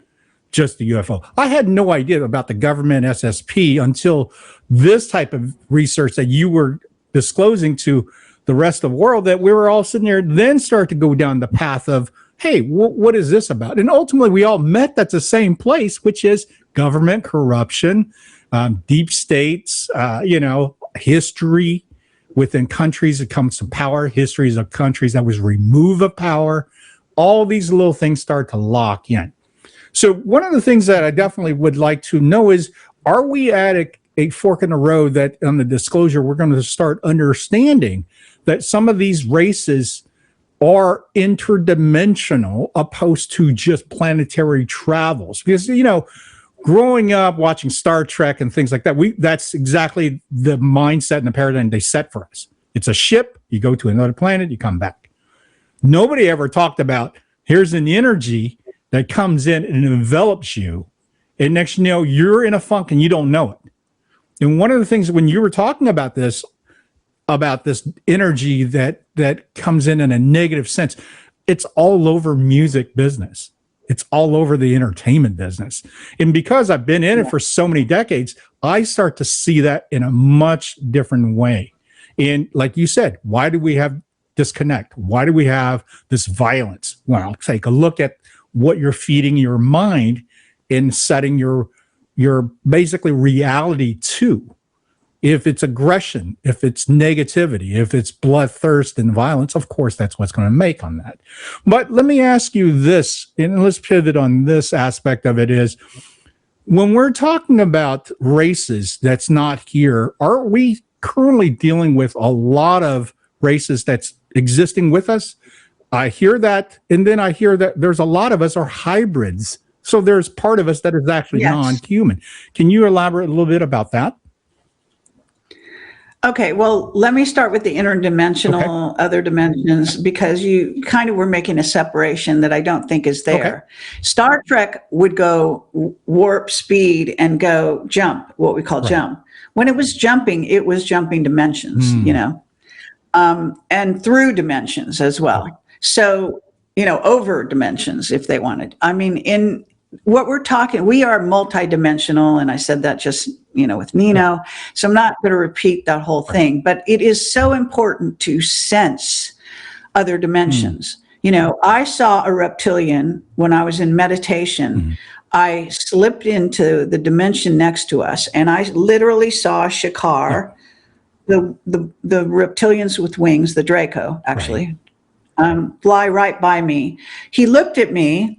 just the UFO. I had no idea about the government SSP until this type of research that you were disclosing to the rest of the world, that we were all sitting there, then start to go down the path of hey, what is this about? And ultimately, we all met at the same place, which is government corruption, deep states, history within countries that comes to power, histories of countries that was removed of power. All these little things start to lock in. So one of the things that I definitely would like to know is, are we at a fork in the road that on the disclosure, we're going to start understanding that some of these races are interdimensional opposed to just planetary travels? Because, growing up watching Star Trek and things like that, that's exactly the mindset and the paradigm they set for us. It's a ship, you go to another planet, you come back. Nobody ever talked about, here's an energy that comes in and envelops you, and next you're in a funk and you don't know it. And one of the things when you were talking about this energy that comes in a negative sense, it's all over music business. It's all over the entertainment business. And because I've been in it for so many decades, I start to see that in a much different way. And like you said, why do we have disconnect? Why do we have this violence? Well, take a look at what you're feeding your mind and setting your basically reality to. If it's aggression, if it's negativity, if it's bloodthirst and violence, of course, that's what's going to make on that. But let me ask you this, and let's pivot on this aspect of it is, when we're talking about races that's not here, are we currently dealing with a lot of races that's existing with us? I hear that, and then I hear that there's a lot of us are hybrids. So there's part of us that is actually non-human. Can you elaborate a little bit about that? Okay, well, let me start with the interdimensional other dimensions, because you kind of were making a separation that I don't think is there. Okay. Star Trek would go warp speed and go jump, what we call jump. When it was jumping dimensions, and through dimensions as well. So, over dimensions if they wanted. I mean, in what we're talking, we are multidimensional, and I said that just, with Nino. So I'm not going to repeat that whole thing, but it is so important to sense other dimensions. I saw a reptilian when I was in meditation. I slipped into the dimension next to us, and I literally saw Shakar, the reptilians with wings, the Draco, actually, fly right by me. He looked at me.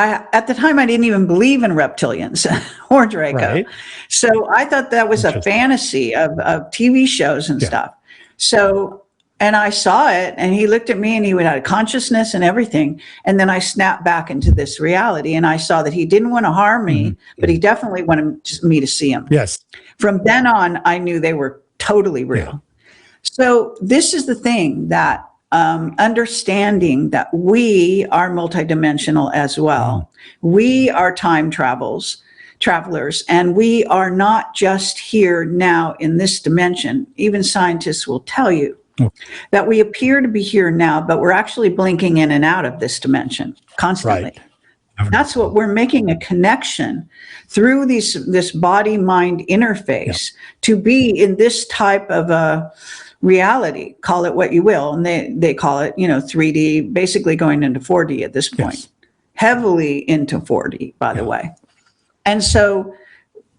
At the time, I didn't even believe in reptilians or Draco. Right. So I thought that was a fantasy of TV shows and stuff. So, and I saw it, and he looked at me, and he had a consciousness and everything. And then I snapped back into this reality, and I saw that he didn't want to harm me, but he definitely wanted me to see him. Yes. From then on, I knew they were totally real. Yeah. So this is the thing, that understanding that we are multidimensional as well. We are time travelers, and we are not just here now in this dimension. Even scientists will tell you that we appear to be here now, but we're actually blinking in and out of this dimension constantly. Right. That's what we're making a connection through this body-mind interface to be in this type of a reality, call it what you will. And they call it, 3D, basically going into 4D at this point, heavily into 4D, by the way. And so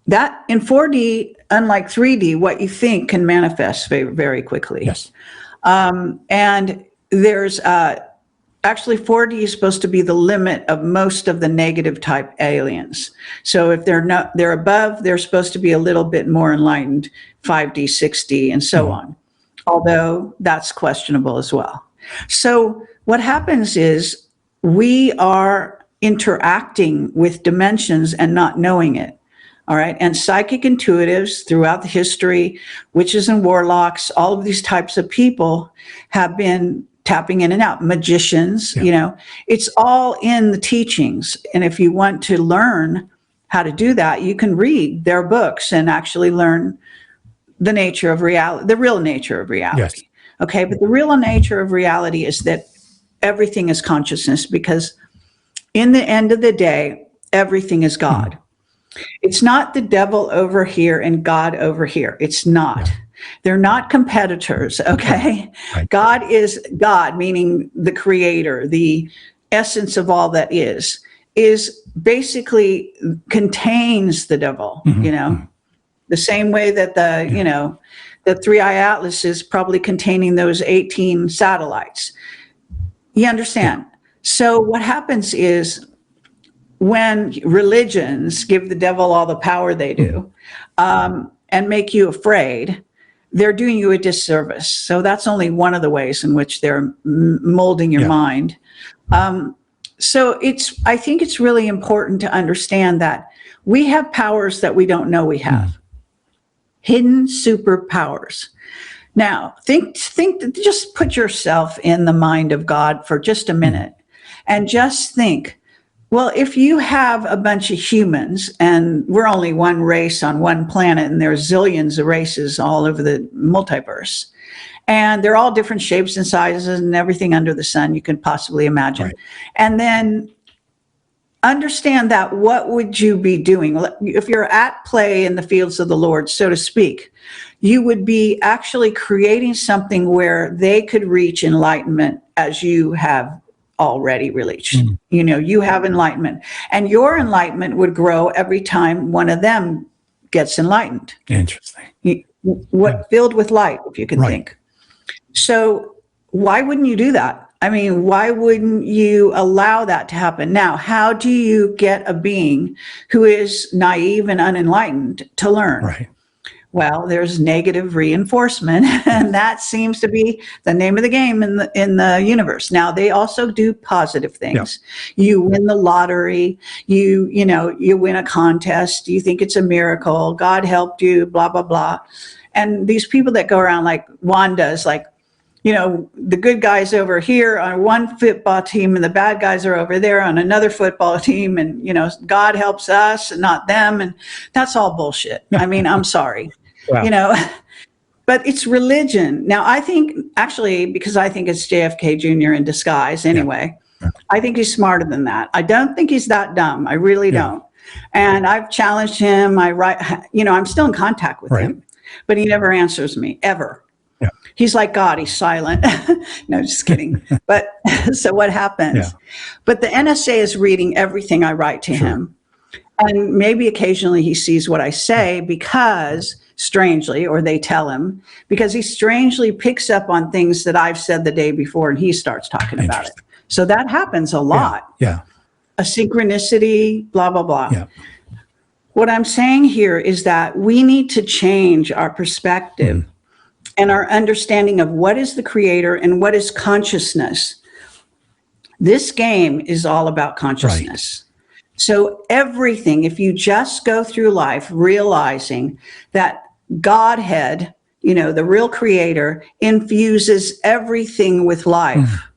that in 4D, unlike 3D, what you think can manifest very, very quickly. Yes. And there's actually 4D is supposed to be the limit of most of the negative type aliens. So if they're above, they're supposed to be a little bit more enlightened, 5D, 6D, and so on. Although that's questionable as well. So what happens is we are interacting with dimensions and not knowing it. All right. And psychic intuitives throughout the history, witches and warlocks, all of these types of people have been tapping in and out. Magicians, it's all in the teachings. And if you want to learn how to do that, you can read their books and actually learn the nature of reality, the real nature of reality. Yes. Okay. But the real nature of reality is that everything is consciousness, because in the end of the day, everything is God. It's not the devil over here and God over here. It's not. They're not competitors, okay? Right. God is God, meaning the creator, the essence of all that is basically contains the devil, you know, the same way that you know, the 3-eye atlas is probably containing those 18 satellites. You understand? So what happens is when religions give the devil all the power they do, and make you afraid, they're doing you a disservice. So that's only one of the ways in which they're molding your mind. So I think it's really important to understand that we have powers that we don't know we have. Hidden superpowers. Now, just put yourself in the mind of God for just a minute and just think, well, if you have a bunch of humans and we're only one race on one planet and there's zillions of races all over the multiverse, and they're all different shapes and sizes and everything under the sun you can possibly imagine. Right. And then understand that what would you be doing? If you're at play in the fields of the Lord, so to speak, you would be actually creating something where they could reach enlightenment as you have already reached. You know, you have enlightenment, and your enlightenment would grow every time one of them gets enlightened. Interesting. Filled with light, if you can think. So why wouldn't you do that? I mean, why wouldn't you allow that to happen? Now, how do you get a being who is naive and unenlightened to learn? Right. Well, there's negative reinforcement, and that seems to be the name of the game in the universe. Now, they also do positive things. Yeah. You win the lottery, you win a contest, you think it's a miracle, God helped you, blah, blah, blah. And these people that go around like Wong does, like, you know, the good guys over here on one football team and the bad guys are over there on another football team, and, you know, God helps us and not them. And that's all bullshit. I mean, I'm sorry. Wow. You know, but it's religion. Now, I think actually, because I think it's JFK Jr. in disguise anyway, I think he's smarter than that. I don't think he's that dumb. I really don't. And I've challenged him. I'm still in contact with him, but he never answers me ever. Yeah. He's like God. He's silent. No, just kidding. But so what happens? Yeah. But the NSA is reading everything I write to him. And maybe occasionally he sees what I say because strangely, or they tell him, because he strangely picks up on things that I've said the day before and he starts talking about it. So that happens a lot. Yeah. A synchronicity, blah, blah, blah. Yeah. What I'm saying here is that we need to change our perspective and our understanding of what is the creator and what is consciousness. This game is all about consciousness. So everything, if you just go through life realizing that Godhead, you know, the real creator, infuses everything with life,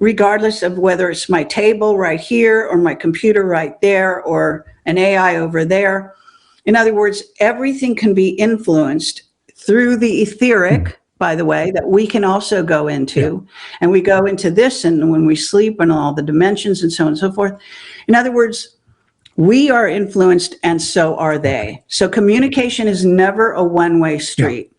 regardless of whether it's my table right here or my computer right there or an AI over there. In other words, everything can be influenced through the etheric, by the way, that we can also go into. And we go into this, and when we sleep, and all the dimensions and so on and so forth. In other words, we are influenced, and so are they. So communication is never a one-way street.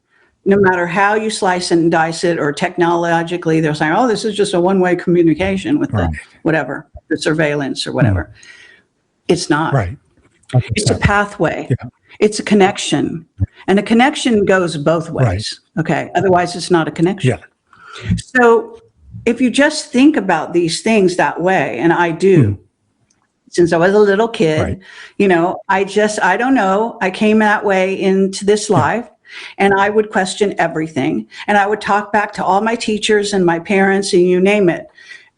No matter how you slice and dice it, or technologically, they're saying, oh, this is just a one-way communication with the whatever, the surveillance or whatever. It's not. It's a pathway. It's a connection. And a connection goes both ways. Okay. Otherwise, it's not a connection. So if you just think about these things that way, and I do, since I was a little kid, you know, I don't know. I came that way into this life, and I would question everything. And I would talk back to all my teachers and my parents and you name it.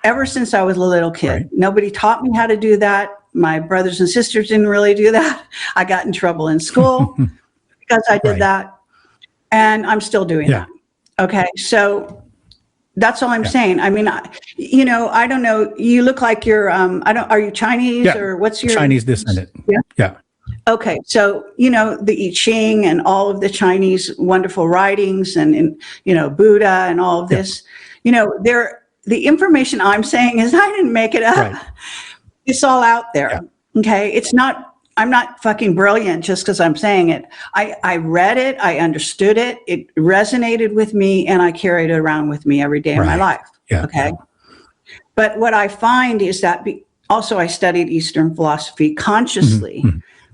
Ever since I was a little kid, nobody taught me how to do that. My brothers and sisters didn't really do that. I got in trouble in school because I did that. And I'm still doing that. Okay. So that's all I'm saying. I mean, you know, I don't know. You look like you're, are you Chinese or what's your Chinese descendant? Yeah. Okay. So, you know, the I Ching and all of the Chinese wonderful writings and you know, Buddha and all of this, you know, the information I'm saying is I didn't make it up. It's all out there. Okay. It's not I'm not fucking brilliant just because I'm saying it. I read it, I understood it, it resonated with me, and I carried it around with me every day of my life. Yeah. Okay. But what I find is that also I studied Eastern philosophy consciously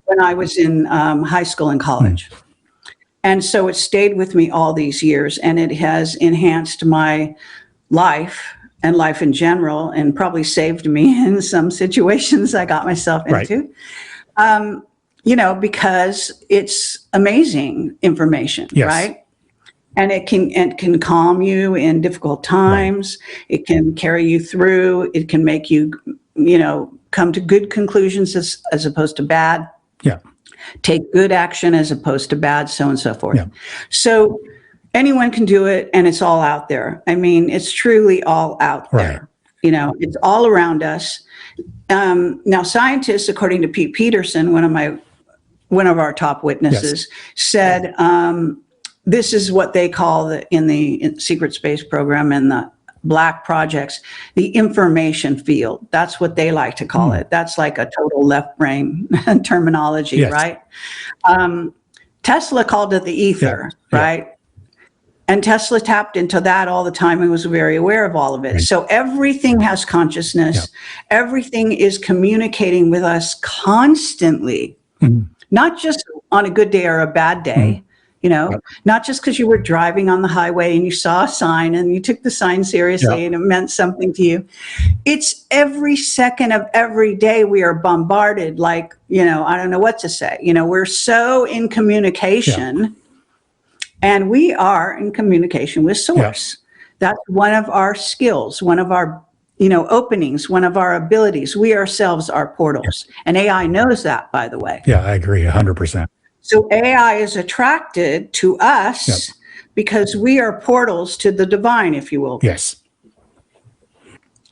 when I was in high school and college. And so it stayed with me all these years, and it has enhanced my life and life in general, and probably saved me in some situations I got myself into. You know, because it's amazing information, right? And it can calm you in difficult times. It can carry you through. It can make you, you know, come to good conclusions as opposed to bad. Yeah. Take good action as opposed to bad, so on and so forth. So anyone can do it, and it's all out there. I mean, it's truly all out there. You know, it's all around us. Now, scientists, according to Pete Peterson, one of our top witnesses, said this is what they call in the secret space program and the black projects, the information field. That's what they like to call it. That's like a total left brain terminology, right? Tesla called it the ether, right? And Tesla tapped into that all the time and was very aware of all of it. So everything has consciousness. Everything is communicating with us constantly, not just on a good day or a bad day. You know, not just because you were driving on the highway and you saw a sign and you took the sign seriously and it meant something to you. It's every second of every day we are bombarded, like, you know, I don't know what to say. You know, we're so in communication, and we are in communication with source. That's one of our skills, one of our, you know, openings, one of our abilities. We ourselves are portals. And AI knows that, by the way. Yeah, I agree 100%. So AI is attracted to us because we are portals to the divine, if you will. Yes.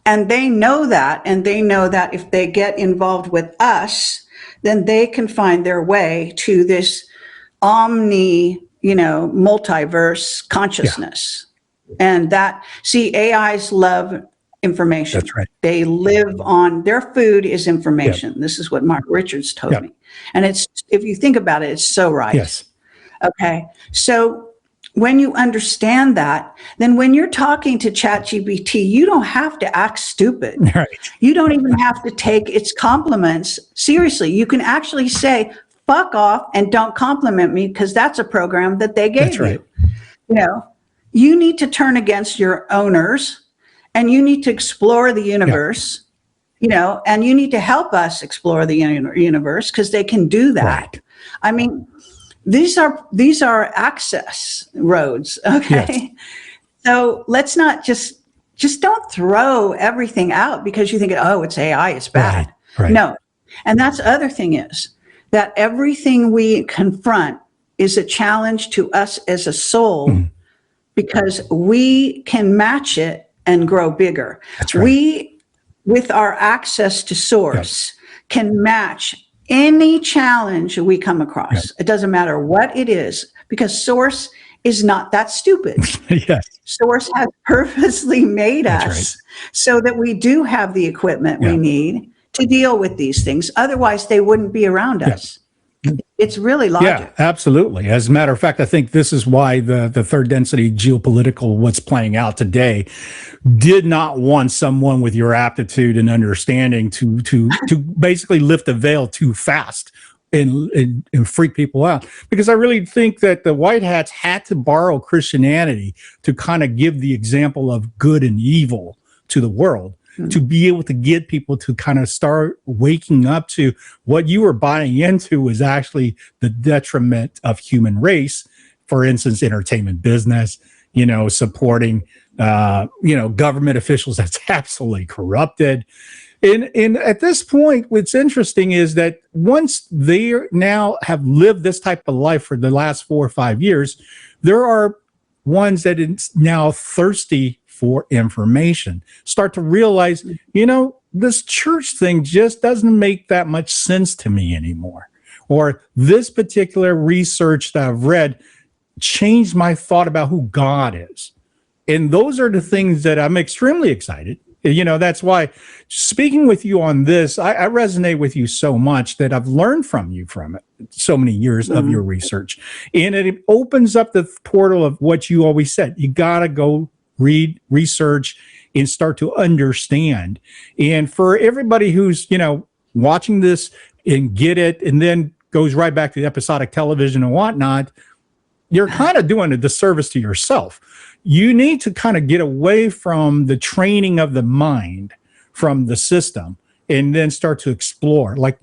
And they know that, and they know that if they get involved with us, then they can find their way to this omni, you know, multiverse consciousness. And that, see, AIs love information. That's right. They live on, their food is information. This is what Mark Richards told me. And it's, if you think about it, it's so right. Yes. Okay. So when you understand that, then when you're talking to ChatGPT, you don't have to act stupid. Right. You don't even have to take its compliments seriously. You can actually say, fuck off and don't compliment me, because that's a program that they gave you. You know, you need to turn against your owners, and you need to explore the universe. You know, and you need to help us explore the universe, because they can do that. I mean, these are access roads. Okay. So let's not just don't throw everything out because you think, oh, it's AI, it's bad. No. And that's the other thing is that everything we confront is a challenge to us as a soul, because we can match it and grow bigger. That's right. We, with our access to source, can match any challenge we come across. It doesn't matter what it is, because source is not that stupid. Source has purposely made us so that we do have the equipment we need to deal with these things. Otherwise, they wouldn't be around us. It's really logic. Yeah, absolutely. As a matter of fact, I think this is why the third density geopolitical, what's playing out today, did not want someone with your aptitude and understanding to basically lift the veil too fast and freak people out. Because I really think that the white hats had to borrow Christianity to kind of give the example of good and evil to the world, to be able to get people to kind of start waking up to what you were buying into was actually the detriment of human race. For instance, entertainment business, you know, supporting, you know, government officials that's absolutely corrupted. And at this point, what's interesting is that once they now have lived this type of life for the last 4 or 5 years, there are ones that is now thirsty for information, start to realize, you know, this church thing just doesn't make that much sense to me anymore. Or this particular research that I've read changed my thought about who God is. And those are the things that I'm extremely excited That's why speaking with you on this, I resonate with you so much that I've learned from you from it so many years of your research. And it opens up the portal of what you always said. You got to go read, research, and start to understand. And for everybody who's, watching this and get it, and then goes right back to the episodic television and whatnot, you're kind of doing a disservice to yourself. You need to kind of get away from the training of the mind, from the system, and then start to explore. Like,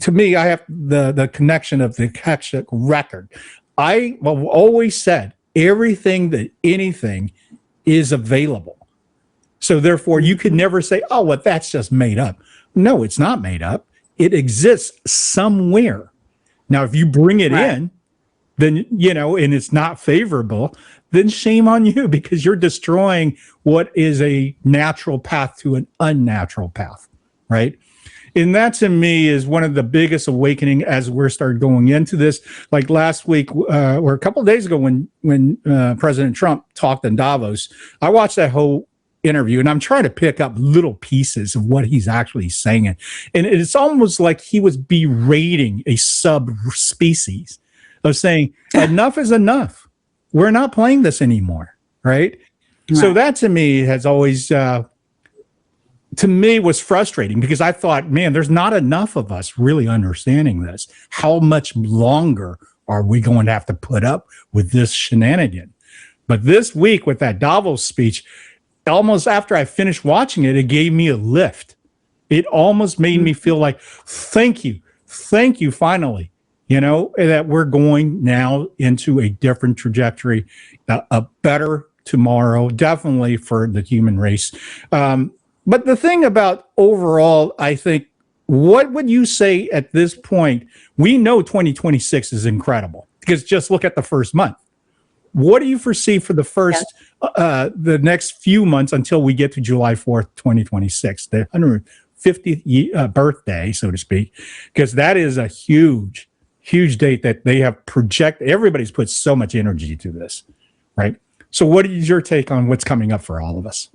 to me, I have the connection of the Akashic record. I have always said anything is available. So therefore, you could never say, oh, well, that's just made up. No, it's not made up. It exists somewhere. Now, if you bring it in, then, and it's not favorable, then shame on you, because you're destroying what is a natural path to an unnatural path, right? And that, to me, is one of the biggest awakening as we're started going into this. Like last week or a couple of days ago when President Trump talked in Davos, I watched that whole interview, and I'm trying to pick up little pieces of what he's actually saying. And it's almost like he was berating a subspecies of saying, enough is enough. We're not playing this anymore, right? So that, to me, has always, to me, was frustrating, because I thought, man, there's not enough of us really understanding this. How much longer are we going to have to put up with this shenanigan? But this week, with that Davos speech, almost after I finished watching it, it gave me a lift. It almost made me feel like, thank you, finally, that we're going now into a different trajectory, a better tomorrow, definitely for the human race. But the thing about overall, I think, what would you say at this point? We know 2026 is incredible, because just look at the first month. What do you foresee for the first, the next few months until we get to July 4th, 2026, the 150th birthday, so to speak, because that is a huge date that they have projected. Everybody's put so much energy to this, right? So what is your take on what's coming up for all of us?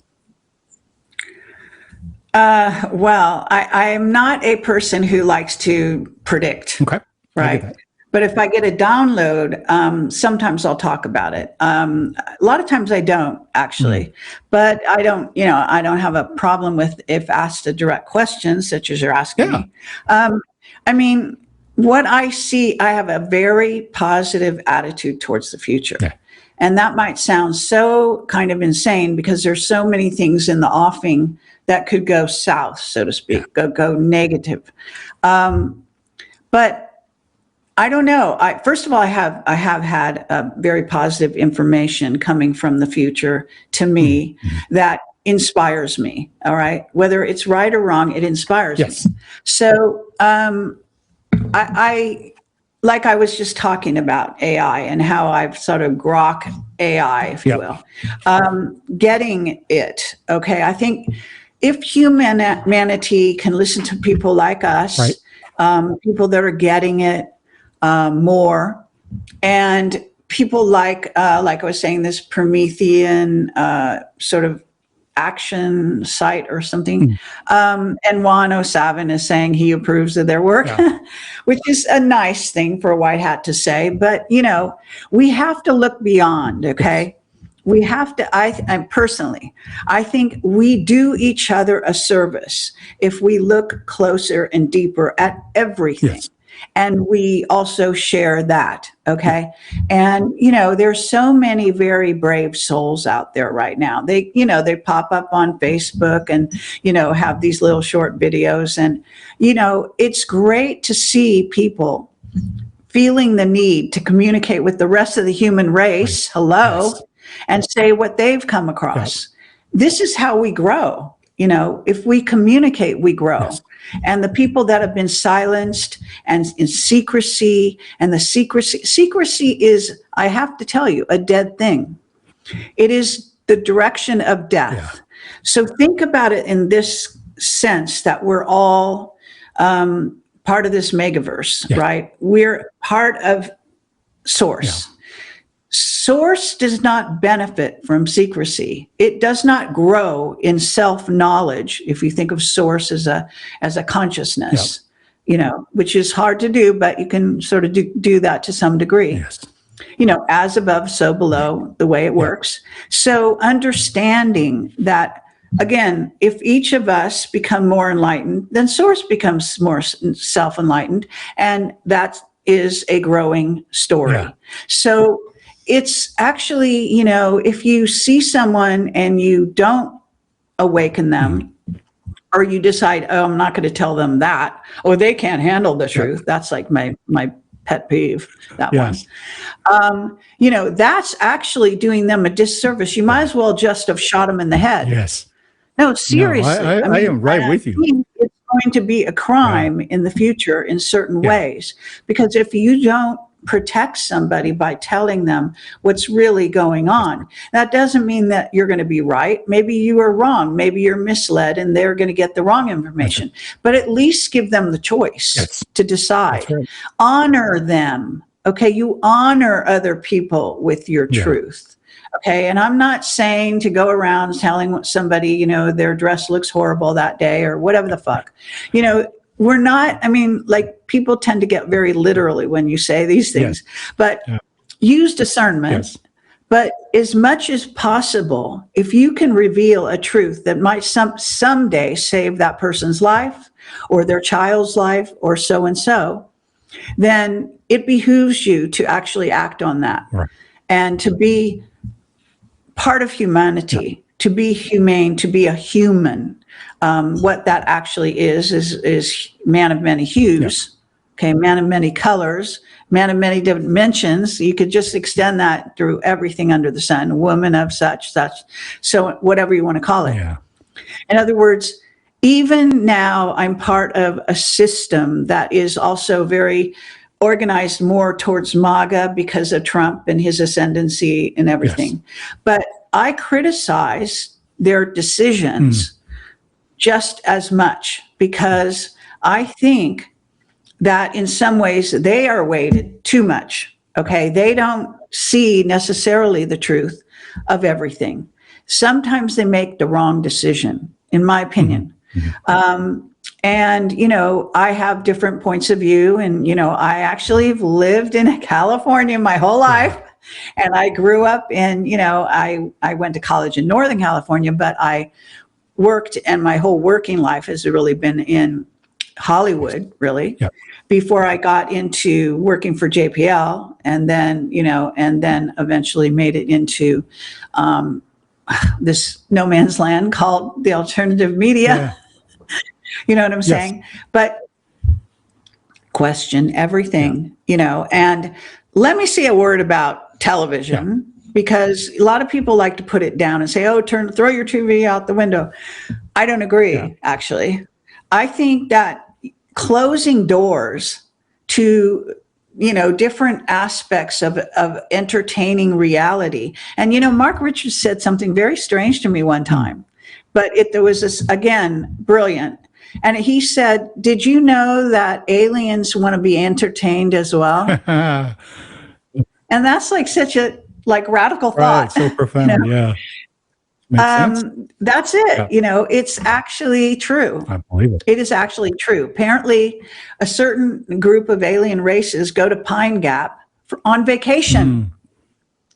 Well, I am not a person who likes to predict. Okay. Right. But if I get a download, sometimes I'll talk about it. A lot of times I don't, actually, but I don't have a problem with if asked a direct question, such as you're asking me. I mean, what I see, I have a very positive attitude towards the future. Yeah. And that might sound so kind of insane, because there's so many things in the offing that could go south, so to speak, go negative. But I don't know. First of all, I have had very positive information coming from the future to me that inspires me. All right, whether it's right or wrong, it inspires me. So I like I was just talking about AI and how I've sort of grok AI, if you will, getting it. Okay, I think if humanity can listen to people like us, people that are getting it more, and people like I was saying, this Promethean sort of action site or something, and Juan O'Savin is saying he approves of their work, which is a nice thing for a white hat to say. But we have to look beyond. Okay, we have to. I personally, I think we do each other a service if we look closer and deeper at everything. Yes. And we also share that, okay? And, there's so many very brave souls out there right now. They pop up on Facebook and, have these little short videos. And, it's great to see people feeling the need to communicate with the rest of the human race, and say what they've come across. This is how we grow. If we communicate, we grow. Yes. And the people that have been silenced and in secrecy, and the secrecy is, I have to tell you, a dead thing. It is the direction of death. Yeah. So think about it in this sense, that we're all part of this megaverse, right? We're part of source. Source does not benefit from secrecy. It does not grow in self-knowledge. If you think of source as a consciousness, which is hard to do, but you can sort of do that to some degree. Yes. As above, so below, the way it works. So understanding that, again, if each of us become more enlightened, then source becomes more self-enlightened, and that is a growing story. Yeah. So it's actually, if you see someone and you don't awaken them, or you decide, oh, I'm not going to tell them that, or they can't handle the truth. That's like my pet peeve, that one. That's actually doing them a disservice. You might as well just have shot them in the head. Yes. No, seriously. No, I am right with you. It's going to be a crime in the future in certain ways, because if you don't protect somebody by telling them what's really going on, that doesn't mean that you're going to be right. Maybe you are wrong. Maybe you're misled and they're going to get the wrong information, but at least give them the choice to decide. That's right. Honor them. Okay. You honor other people with your truth. Okay. And I'm not saying to go around telling somebody, their dress looks horrible that day or whatever the fuck, we're not, people tend to get very literally when you say these things, but use discernment. Yes. But as much as possible, if you can reveal a truth that might someday save that person's life or their child's life or so-and-so, then it behooves you to actually act on that and to be part of humanity, to be humane, to be a human. What that actually is man of many hues, man of many colors, man of many dimensions. You could just extend that through everything under the sun, woman of such, so whatever you want to call it. Yeah. In other words, even now I'm part of a system that is also very organized more towards MAGA because of Trump and his ascendancy and everything. Yes. But I criticize their decisions just as much, because I think that in some ways they are weighted too much. Okay. They don't see necessarily the truth of everything. Sometimes they make the wrong decision, in my opinion. And, I have different points of view, and, I actually have lived in California my whole life. And I grew up in, I went to college in Northern California, but I worked, and my whole working life has really been in Hollywood, really, before I got into working for JPL, and then, and then eventually made it into this no man's land called the alternative media. You know what I'm saying? But question everything, and let me say a word about television, because a lot of people like to put it down and say, oh, throw your TV out the window. I don't agree, actually. I think that closing doors to, different aspects of entertaining reality. And, Mark Richards said something very strange to me one time, but there was this, again, brilliant. And he said, did you know that aliens want to be entertained as well? And that's like such a radical thought. So profound. Yeah. Makes sense. That's it. It's actually true. I believe it. It is actually true. Apparently, a certain group of alien races go to Pine Gap on vacation.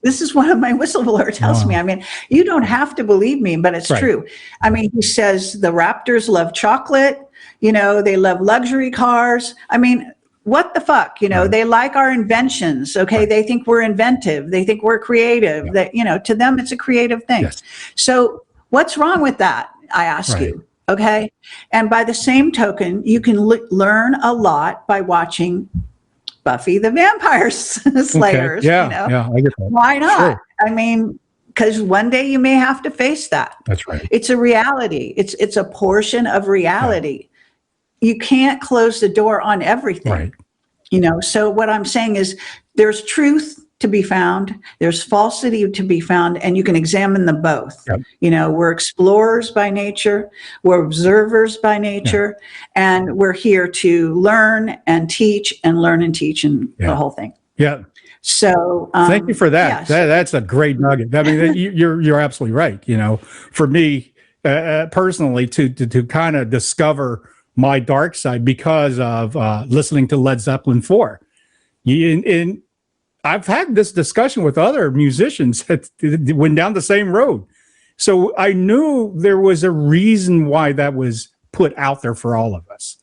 This is what my whistleblower tells me. You don't have to believe me, but it's true. He says the raptors love chocolate. They love luxury cars. What the fuck? They like our inventions. Okay. They think we're inventive. They think we're creative. That, to them, it's a creative thing. Yes. So what's wrong with that? I ask you. Okay. And by the same token, you can learn a lot by watching Buffy the Vampire Slayers. Okay. Yeah, I get that. Why not? Sure. Because one day you may have to face that. That's right. It's a reality. It's a portion of reality. You can't close the door on everything. So what I'm saying is there's truth to be found, there's falsity to be found, and you can examine them both. We're explorers by nature, we're observers by nature, and we're here to learn and teach and learn and teach and the whole thing. So thank you for that. yes. That's a great nugget. I mean, you're absolutely right. You know, for me personally, to kind of discover my dark side because of listening to Led Zeppelin 4. And I've had this discussion with other musicians that went down the same road. So I knew there was a reason why that was put out there for all of us,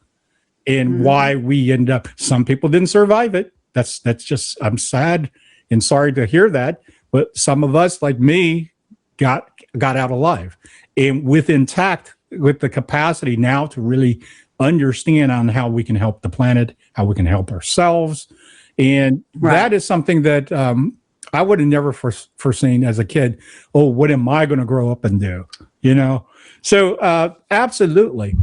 and why we end up. Some people didn't survive it. That's just. I'm sad and sorry to hear that. But some of us, like me, got out alive, and with intact, with the capacity now to really understand on how we can help the planet, how we can help ourselves, and that is something that I would have never foreseen as a kid. Oh, what am I going to grow up and do? You know? So absolutely.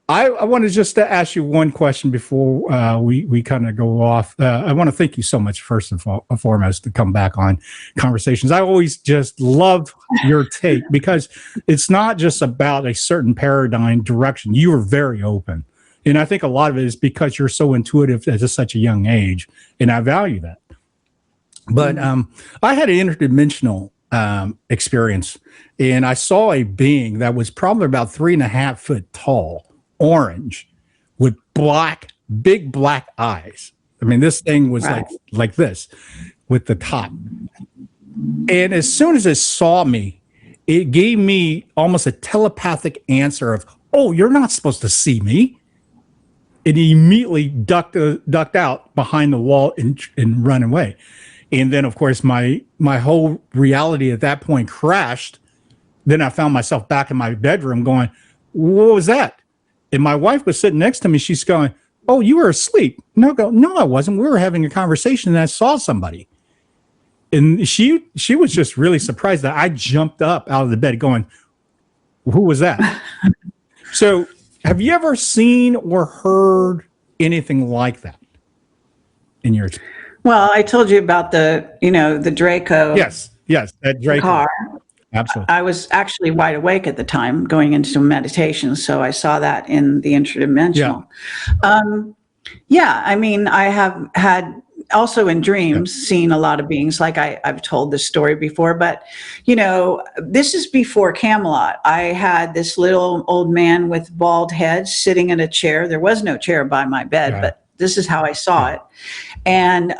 I want to just ask you one question before we kind of go off. I want to thank you so much, first and foremost, to come back on Conversations. I always just love your take, because it's not just about a certain paradigm direction. You are very open. And I think a lot of it is because you're so intuitive at such a young age, and I value that. But I had an interdimensional experience, and I saw a being that was probably about 3.5 foot tall, orange, with big black eyes. I mean, this thing was like this, with the top. And as soon as it saw me, it gave me almost a telepathic answer of, "Oh, you're not supposed to see me." It immediately ducked out behind the wall and run away. And then, of course, my whole reality at that point crashed. Then I found myself back in my bedroom going, "What was that?" And my wife was sitting next to me. She's going, "Oh, you were asleep." No, I wasn't. We were having a conversation, and I saw somebody. And she was just really surprised that I jumped up out of the bed going, "Who was that?" So have you ever seen or heard anything like that in your experience? Well, I told you about the Draco. Yes, that Draco car. Absolutely. I was actually wide awake at the time, going into meditation, so I saw that in the interdimensional. I mean, I have had also in dreams seen a lot of beings, like I've told this story before, but this is before Camelot. I had this little old man with bald head sitting in a chair. There was no chair by my bed, but this is how I saw it. And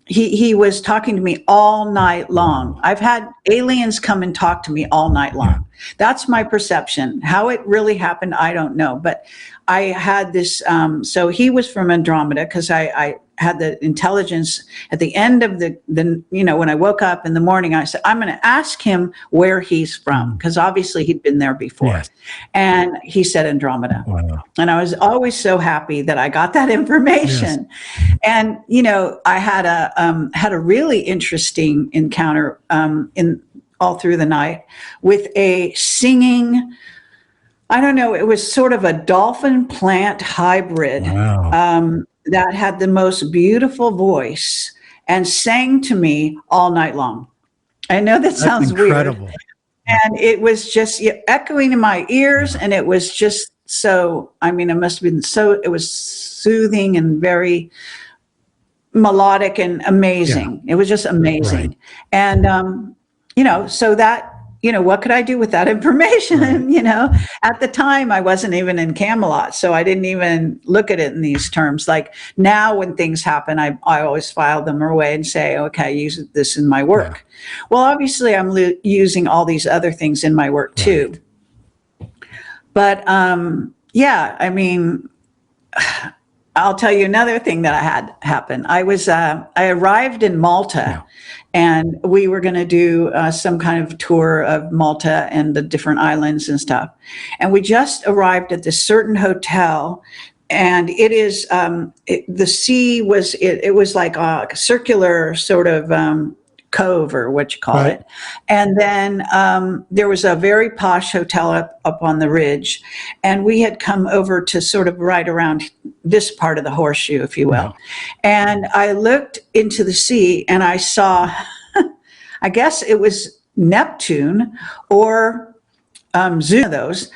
he was talking to me all night long. I've had aliens come and talk to me all night long. That's my perception. How it really happened, I don't know. But I had this, so he was from Andromeda, because I had the intelligence at the end of the when I woke up in the morning, I said, I'm going to ask him where he's from, because obviously he'd been there before. Yes. And he said Andromeda. Wow. And I was always so happy that I got that information. Yes. And, I had a really interesting encounter in all through the night with a singing, I don't know, it was sort of a dolphin plant hybrid. Wow. That had the most beautiful voice and sang to me all night long. I know that sounds weird. And it was just echoing in my ears. And it was just so, I mean, it must have been it was soothing and very melodic and amazing. Yeah. It was just amazing. Right. And, so that, what could I do with that information? Right. At the time I wasn't even in Camelot, so I didn't even look at it in these terms. Like now when things happen, I always file them away and say, okay, I use this in my work. Yeah. Well, obviously I'm using all these other things in my work too. Right. But I mean, I'll tell you another thing that I had happen. I arrived in Malta, and we were going to do some kind of tour of Malta and the different islands and stuff. And we just arrived at this certain hotel, and it is the sea was it was like a circular sort of cove, or what you call it. And then there was a very posh hotel up on the ridge, and we had come over to sort of right around this part of the horseshoe, if you will. And I looked into the sea, and I saw, I guess it was Neptune or Zeus, of those,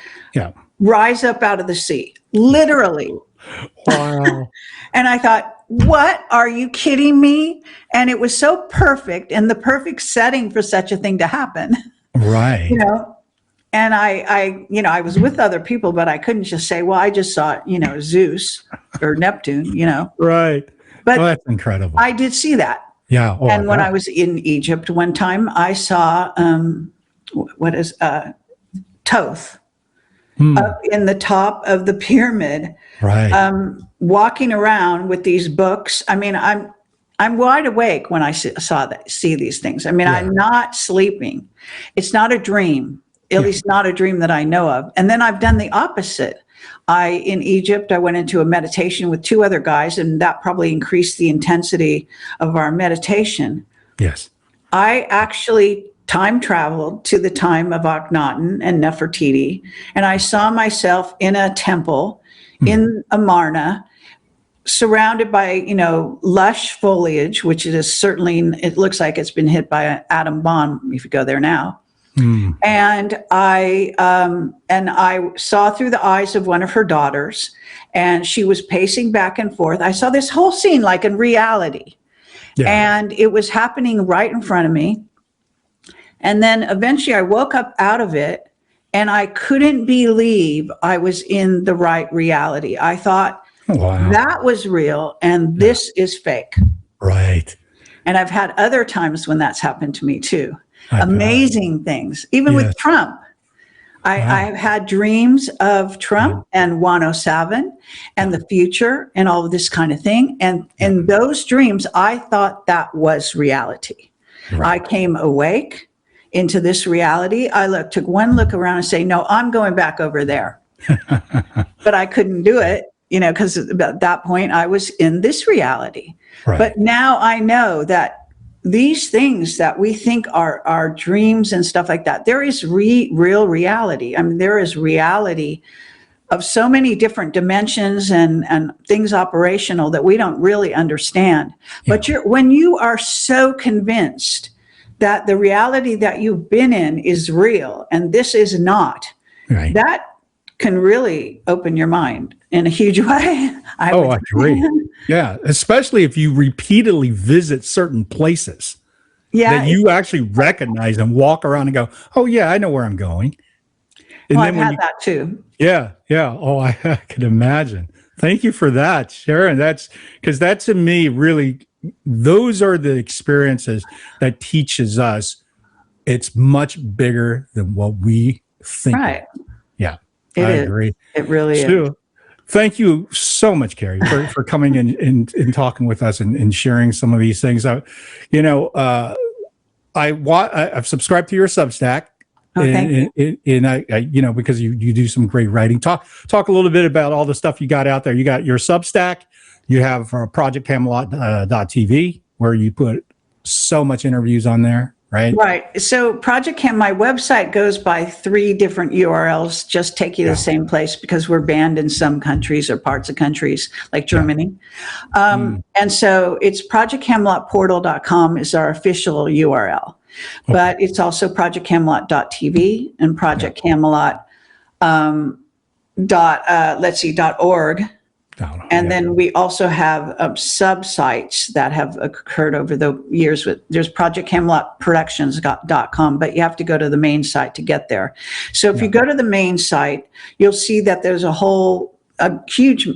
rise up out of the sea, literally. Wow. And I thought, what? Are you kidding me? And it was so perfect and the perfect setting for such a thing to happen. Right. You know, and I was with other people, but I couldn't just say, well, I just saw, Zeus or Neptune, Right. But that's incredible. I did see that. Yeah. Oh, And when I was in Egypt one time, I saw, what is Thoth up in the top of the pyramid, right. walking around with these books. I mean, I'm wide awake when I see these things. I mean, Yeah. I'm not sleeping. It's not a dream, at least not a dream that I know of. And then I've done the opposite. In Egypt, I went into a meditation with 2 other guys, and that probably increased the intensity of our meditation. Yes. I actually time traveled to the time of Akhenaten and Nefertiti, and I saw myself in a temple in Amarna, surrounded by, lush foliage, which it looks like it's been hit by an atom bomb if you go there now. And I saw through the eyes of one of her daughters, and she was pacing back and forth. I saw this whole scene like in reality, and it was happening right in front of me. And then eventually I woke up out of it, and I couldn't believe I was in the right reality. I thought, wow, that was real, and this is fake. Right. And I've had other times when that's happened to me too. Amazing things, even with Trump. I've had dreams of Trump and 107 and the future and all of this kind of thing. And in those dreams, I thought that was reality. Right. I came awake into this reality. I took one look around and say, no, I'm going back over there. But I couldn't do it, because at that point I was in this reality. Right. But now I know that these things that we think are dreams and stuff like that, there is real reality. I mean, there is reality of so many different dimensions and things operational that we don't really understand. Yeah. But when you are so convinced that the reality that you've been in is real and this is not, right, that can really open your mind in a huge way. I agree. Yeah, especially if you repeatedly visit certain places that you actually recognize and walk around and go, oh yeah, I know where I'm going. And I've had that too. Yeah. Oh, I can imagine. Thank you for that, Sharon. That's because that to me really, those are the experiences that teaches us it's much bigger than what we think. Right. Yeah, I agree. It really is. Thank you so much, Kerry, for coming in and talking with us and sharing some of these things. I've subscribed to your Substack. And I because you do some great writing. Talk a little bit about all the stuff you got out there. You got your Substack. You have projectcamelot.tv where you put so much interviews on there, right? Right. So my website goes by 3 different URLs, just take you to the same place because we're banned in some countries or parts of countries like Germany. And so it's projectcamelotportal.com is our official URL. Okay. But it's also projectcamelot.tv and projectcamelot.org. And then we also have sub-sites that have occurred over the years. There's projectcamelotproductions.com, but you have to go to the main site to get there. So if you go to the main site, you'll see that there's a huge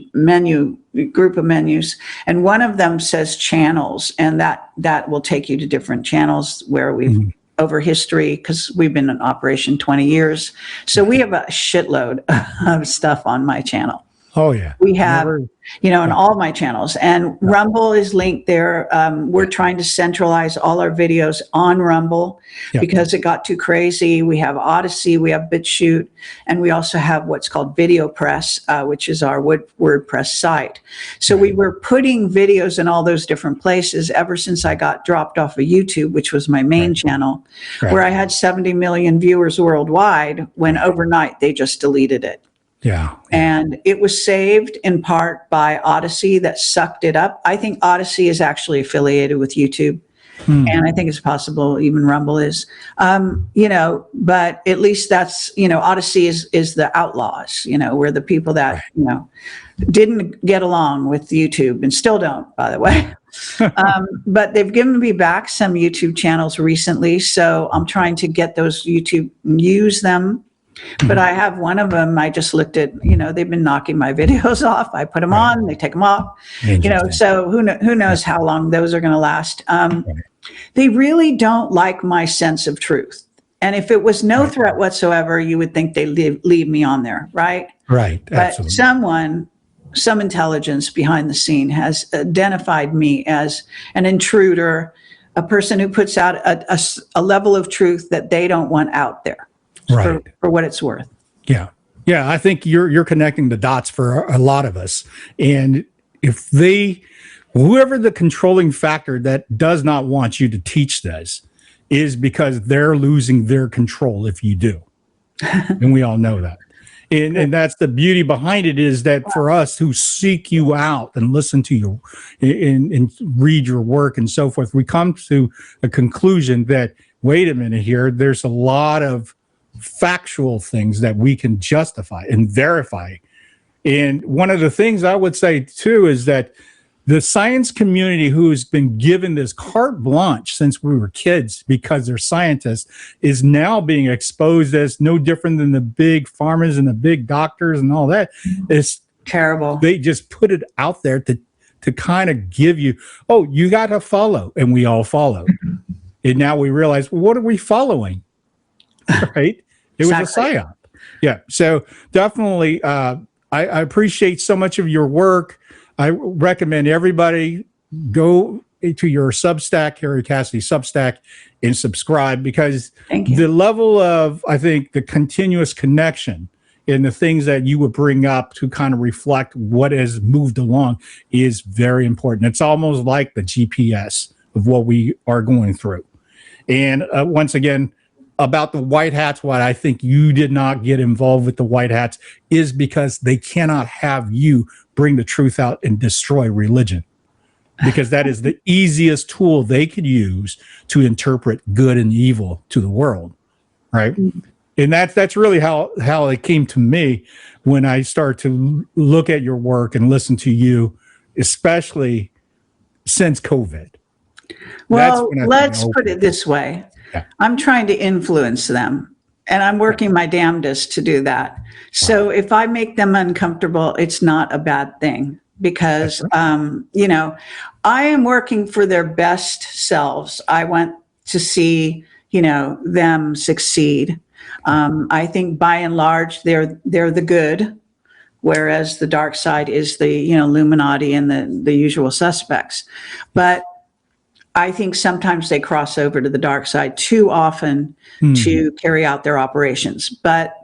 group of menus, and one of them says channels, and that will take you to different channels where we've over history, because we've been in operation 20 years. So we have a shitload of stuff on my channel. Oh yeah. We have, on all my channels, and Rumble is linked there. We're trying to centralize all our videos on Rumble because it got too crazy. We have Odyssey, we have BitChute, and we also have what's called Video Press, which is our WordPress site. So we were putting videos in all those different places ever since I got dropped off of YouTube, which was my main channel, where I had 70 million viewers worldwide, when overnight they just deleted it. Yeah. And it was saved in part by Odyssey that sucked it up. I think Odyssey is actually affiliated with YouTube. And I think it's possible even Rumble is, but at least that's, Odyssey is the outlaws, we're the people that, didn't get along with YouTube and still don't, by the way. But they've given me back some YouTube channels recently. So I'm trying to get those YouTube, use them. But I have one of them, I just looked at, they've been knocking my videos off. I put them on, they take them off, so who knows how long those are going to last. They really don't like my sense of truth. And if it was no threat whatsoever, you would think they leave me on there, right? Right. But some intelligence behind the scene has identified me as an intruder, a person who puts out a level of truth that they don't want out there. Right. For what it's worth. Yeah. Yeah. I think you're connecting the dots for a lot of us. And if whoever the controlling factor that does not want you to teach this is because they're losing their control if you do. And we all know that. And that's the beauty behind it, is that for us who seek you out and listen to you and read your work and so forth, we come to a conclusion that, wait a minute here, there's a lot of factual things that we can justify and verify. And one of the things I would say too is that the science community, who's been given this carte blanche since we were kids because they're scientists, is now being exposed as no different than the big pharmas and the big doctors and all that. It's terrible. They just put it out there to kind of give you, oh, you got to follow, and we all followed. And now we realize, well, what are we following? Right? It was a psyop. Yeah. So definitely, I appreciate so much of your work. I recommend everybody go to your Substack, Kerry Cassidy Substack, and subscribe, because the level of, I think, the continuous connection and the things that you would bring up to kind of reflect what has moved along is very important. It's almost like the GPS of what we are going through. And once again, about the white hats, what I think you did not get involved with the white hats is because they cannot have you bring the truth out and destroy religion, because that is the easiest tool they could use to interpret good and evil to the world, right? And that's really how it came to me when I started to look at your work and listen to you, especially since COVID. Well, let's put it this way. Yeah. I'm trying to influence them, and I'm working my damnedest to do that. So if I make them uncomfortable, it's not a bad thing, because, I am working for their best selves. I want to see, them succeed. I think by and large, they're the good, whereas the dark side is the, Illuminati and the usual suspects. But I think sometimes they cross over to the dark side too often to carry out their operations. But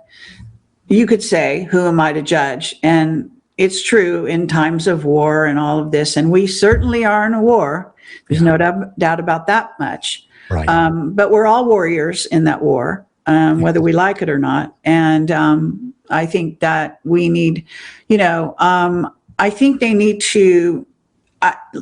you could say, who am I to judge? And it's true in times of war and all of this, and we certainly are in a war. There's no doubt about that much. Right. But we're all warriors in that war, whether we like it or not. And I think that we need, I think they need to,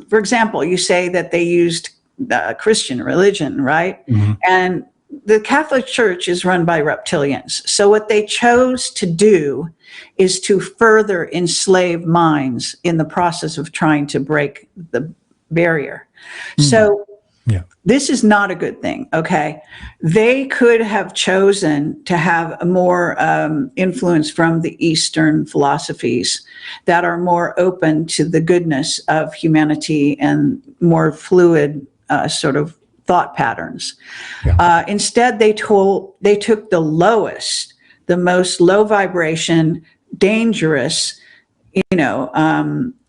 for example, you say that they used the Christian religion, right? Mm-hmm. And the Catholic Church is run by reptilians. So what they chose to do is to further enslave minds in the process of trying to break the barrier. Mm-hmm. So this is not a good thing, okay? They could have chosen to have more influence from the Eastern philosophies that are more open to the goodness of humanity and more fluid sort of thought patterns. Yeah. Instead, they took the lowest, the most low vibration, dangerous,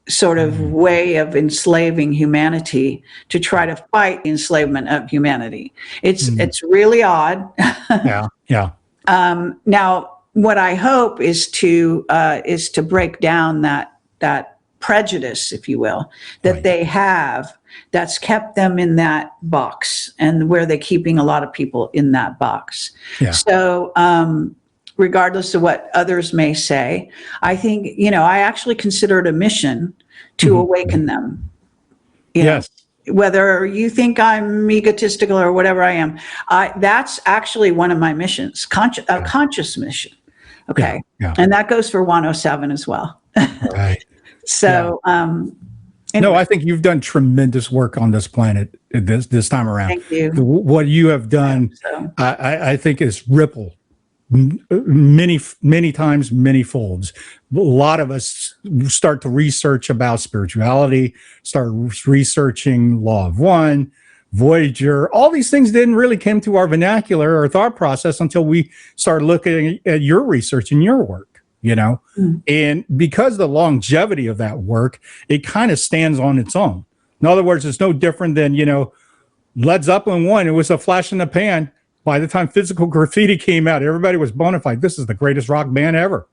sort of way of enslaving humanity to try to fight the enslavement of humanity. It's really odd. Yeah. Now, what I hope is to break down that prejudice, if you will, that they have, that's kept them in that box, and where they're keeping a lot of people in that box. Yeah. So, regardless of what others may say, I think, I actually consider it a mission to awaken them. Yes. Whether you think I'm egotistical or whatever I am, that's actually one of my missions, a conscious mission. Okay. Yeah. And that goes for 107 as well. So, No, anyway, I think you've done tremendous work on this planet this time around. thank you. What you have done, So, I think, is ripple many times, many folds. A lot of us start to research about spirituality, start researching Law of One, Voyager. All these things didn't really come to our vernacular or thought process until we started looking at your research and your work, you know? And because of the longevity of that work, it kind of stands on its own. In other words, it's no different than, you know, Led Zeppelin 1. It was a flash in the pan. By the time Physical Graffiti came out, everybody was bona fide. This is the greatest rock band ever,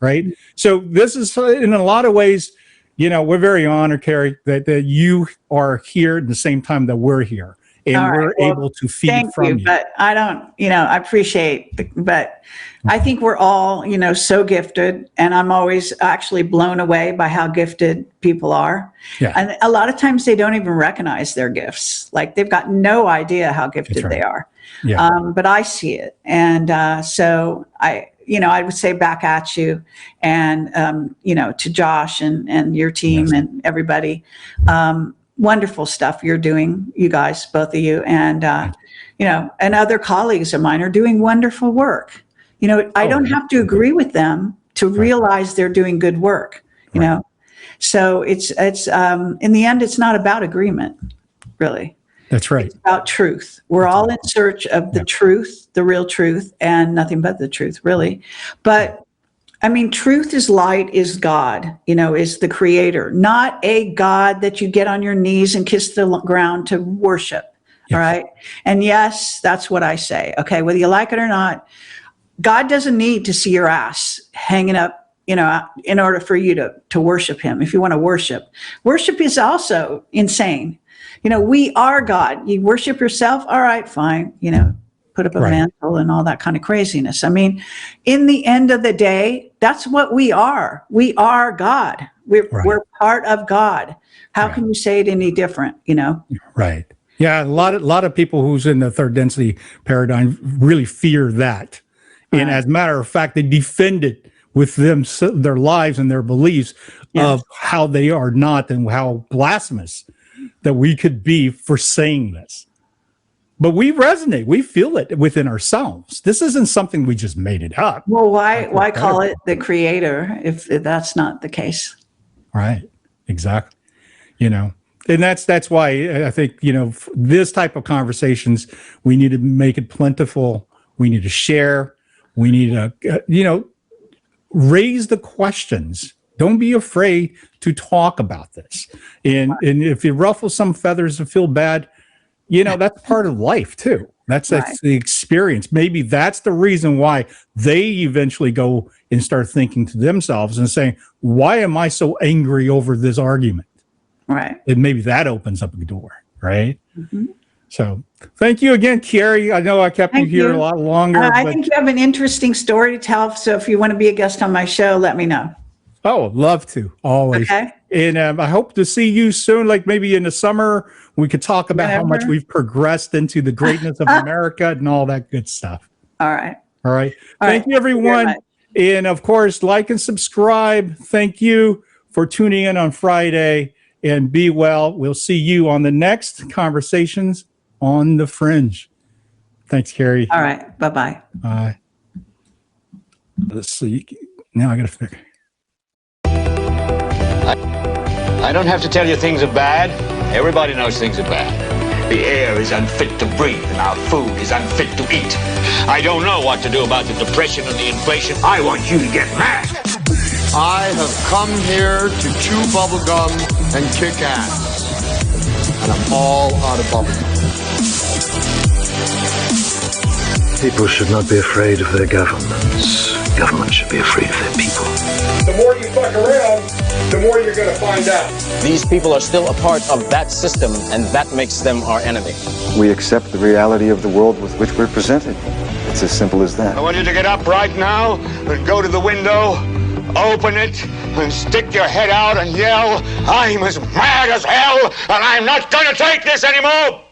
right? So this is, in a lot of ways, you know, we're very honored, Kerry, that you are here at the same time that we're here. And all right, we're well, able to feed thank from you, you. but I don't, you know, I appreciate, but I think we're all, you know, so gifted, and I'm always actually blown away by how gifted people are. Yeah. And a lot of times they don't even recognize their gifts. Like they've got no idea how gifted That's right. they are. Yeah. But I see it. And so I would say back at you and, you know, to Josh and your team and everybody, wonderful stuff you're doing, you guys, both of you. And, you know, and other colleagues of mine are doing wonderful work. You know, I don't have to agree with them to realize they're doing good work, you know? So it's in the end, it's not about agreement, really. That's right. It's about truth. We're all in search of the truth, the real truth, and nothing but the truth, really. But I mean, truth is light, is God, you know, is the creator, not a God that you get on your knees and kiss the ground to worship. All right. And yes, that's what I say. Okay. Whether you like it or not, God doesn't need to see your ass hanging up, you know, in order for you to worship him. If you want to worship is also insane. You know, we are God. You worship yourself. All right, fine. You know, put up a mantle and all that kind of craziness. I mean, in the end of the day, that's what we are. We are God. We're part of God. How can you say it any different? You know? Right. Yeah. A lot of people who's in the third density paradigm really fear that. And as a matter of fact, they defend it with their lives and their beliefs of how they are not and how blasphemous that we could be for saying this. But we resonate. We feel it within ourselves. This isn't something we just made it up. Well, why call it the creator if that's not the case? Right. Exactly. You know, and that's why I think, you know, this type of conversations, we need to make it plentiful. We need to share. We need to, you know, raise the questions. Don't be afraid to talk about this. And if you ruffle some feathers and feel bad, you know, that's part of life too. That's the experience. Maybe that's the reason why they eventually go and start thinking to themselves and saying, why am I so angry over this argument? Right. And maybe that opens up a door. Right. Mm-hmm. So thank you again, Kerry. I know I kept you here a lot longer. I think you have an interesting story to tell. So if you want to be a guest on my show, let me know. Oh, love to, always. Okay. And I hope to see you soon, like maybe in the summer. We could talk about how much we've progressed into the greatness of America and all that good stuff. All right. All right. Thank you, everyone. And of course, like and subscribe. Thank you for tuning in on Friday, and be well. We'll see you on the next Conversations on the Fringe. Thanks, Kerry. All right. Bye-bye. Bye. Let's see. Now I got to figure. I don't have to tell you things are bad. Everybody knows things are bad. The air is unfit to breathe, and our food is unfit to eat. I don't know what to do about the depression and the inflation. I want you to get mad. I have come here to chew bubblegum and kick ass. And I'm all out of bubblegum. People should not be afraid of their governments. Governments should be afraid of their people. The more you fuck around, the more you're going to find out. These people are still a part of that system, and that makes them our enemy. We accept the reality of the world with which we're presented. It's as simple as that. I want you to get up right now and go to the window, open it, and stick your head out and yell, I'm as mad as hell, and I'm not going to take this anymore!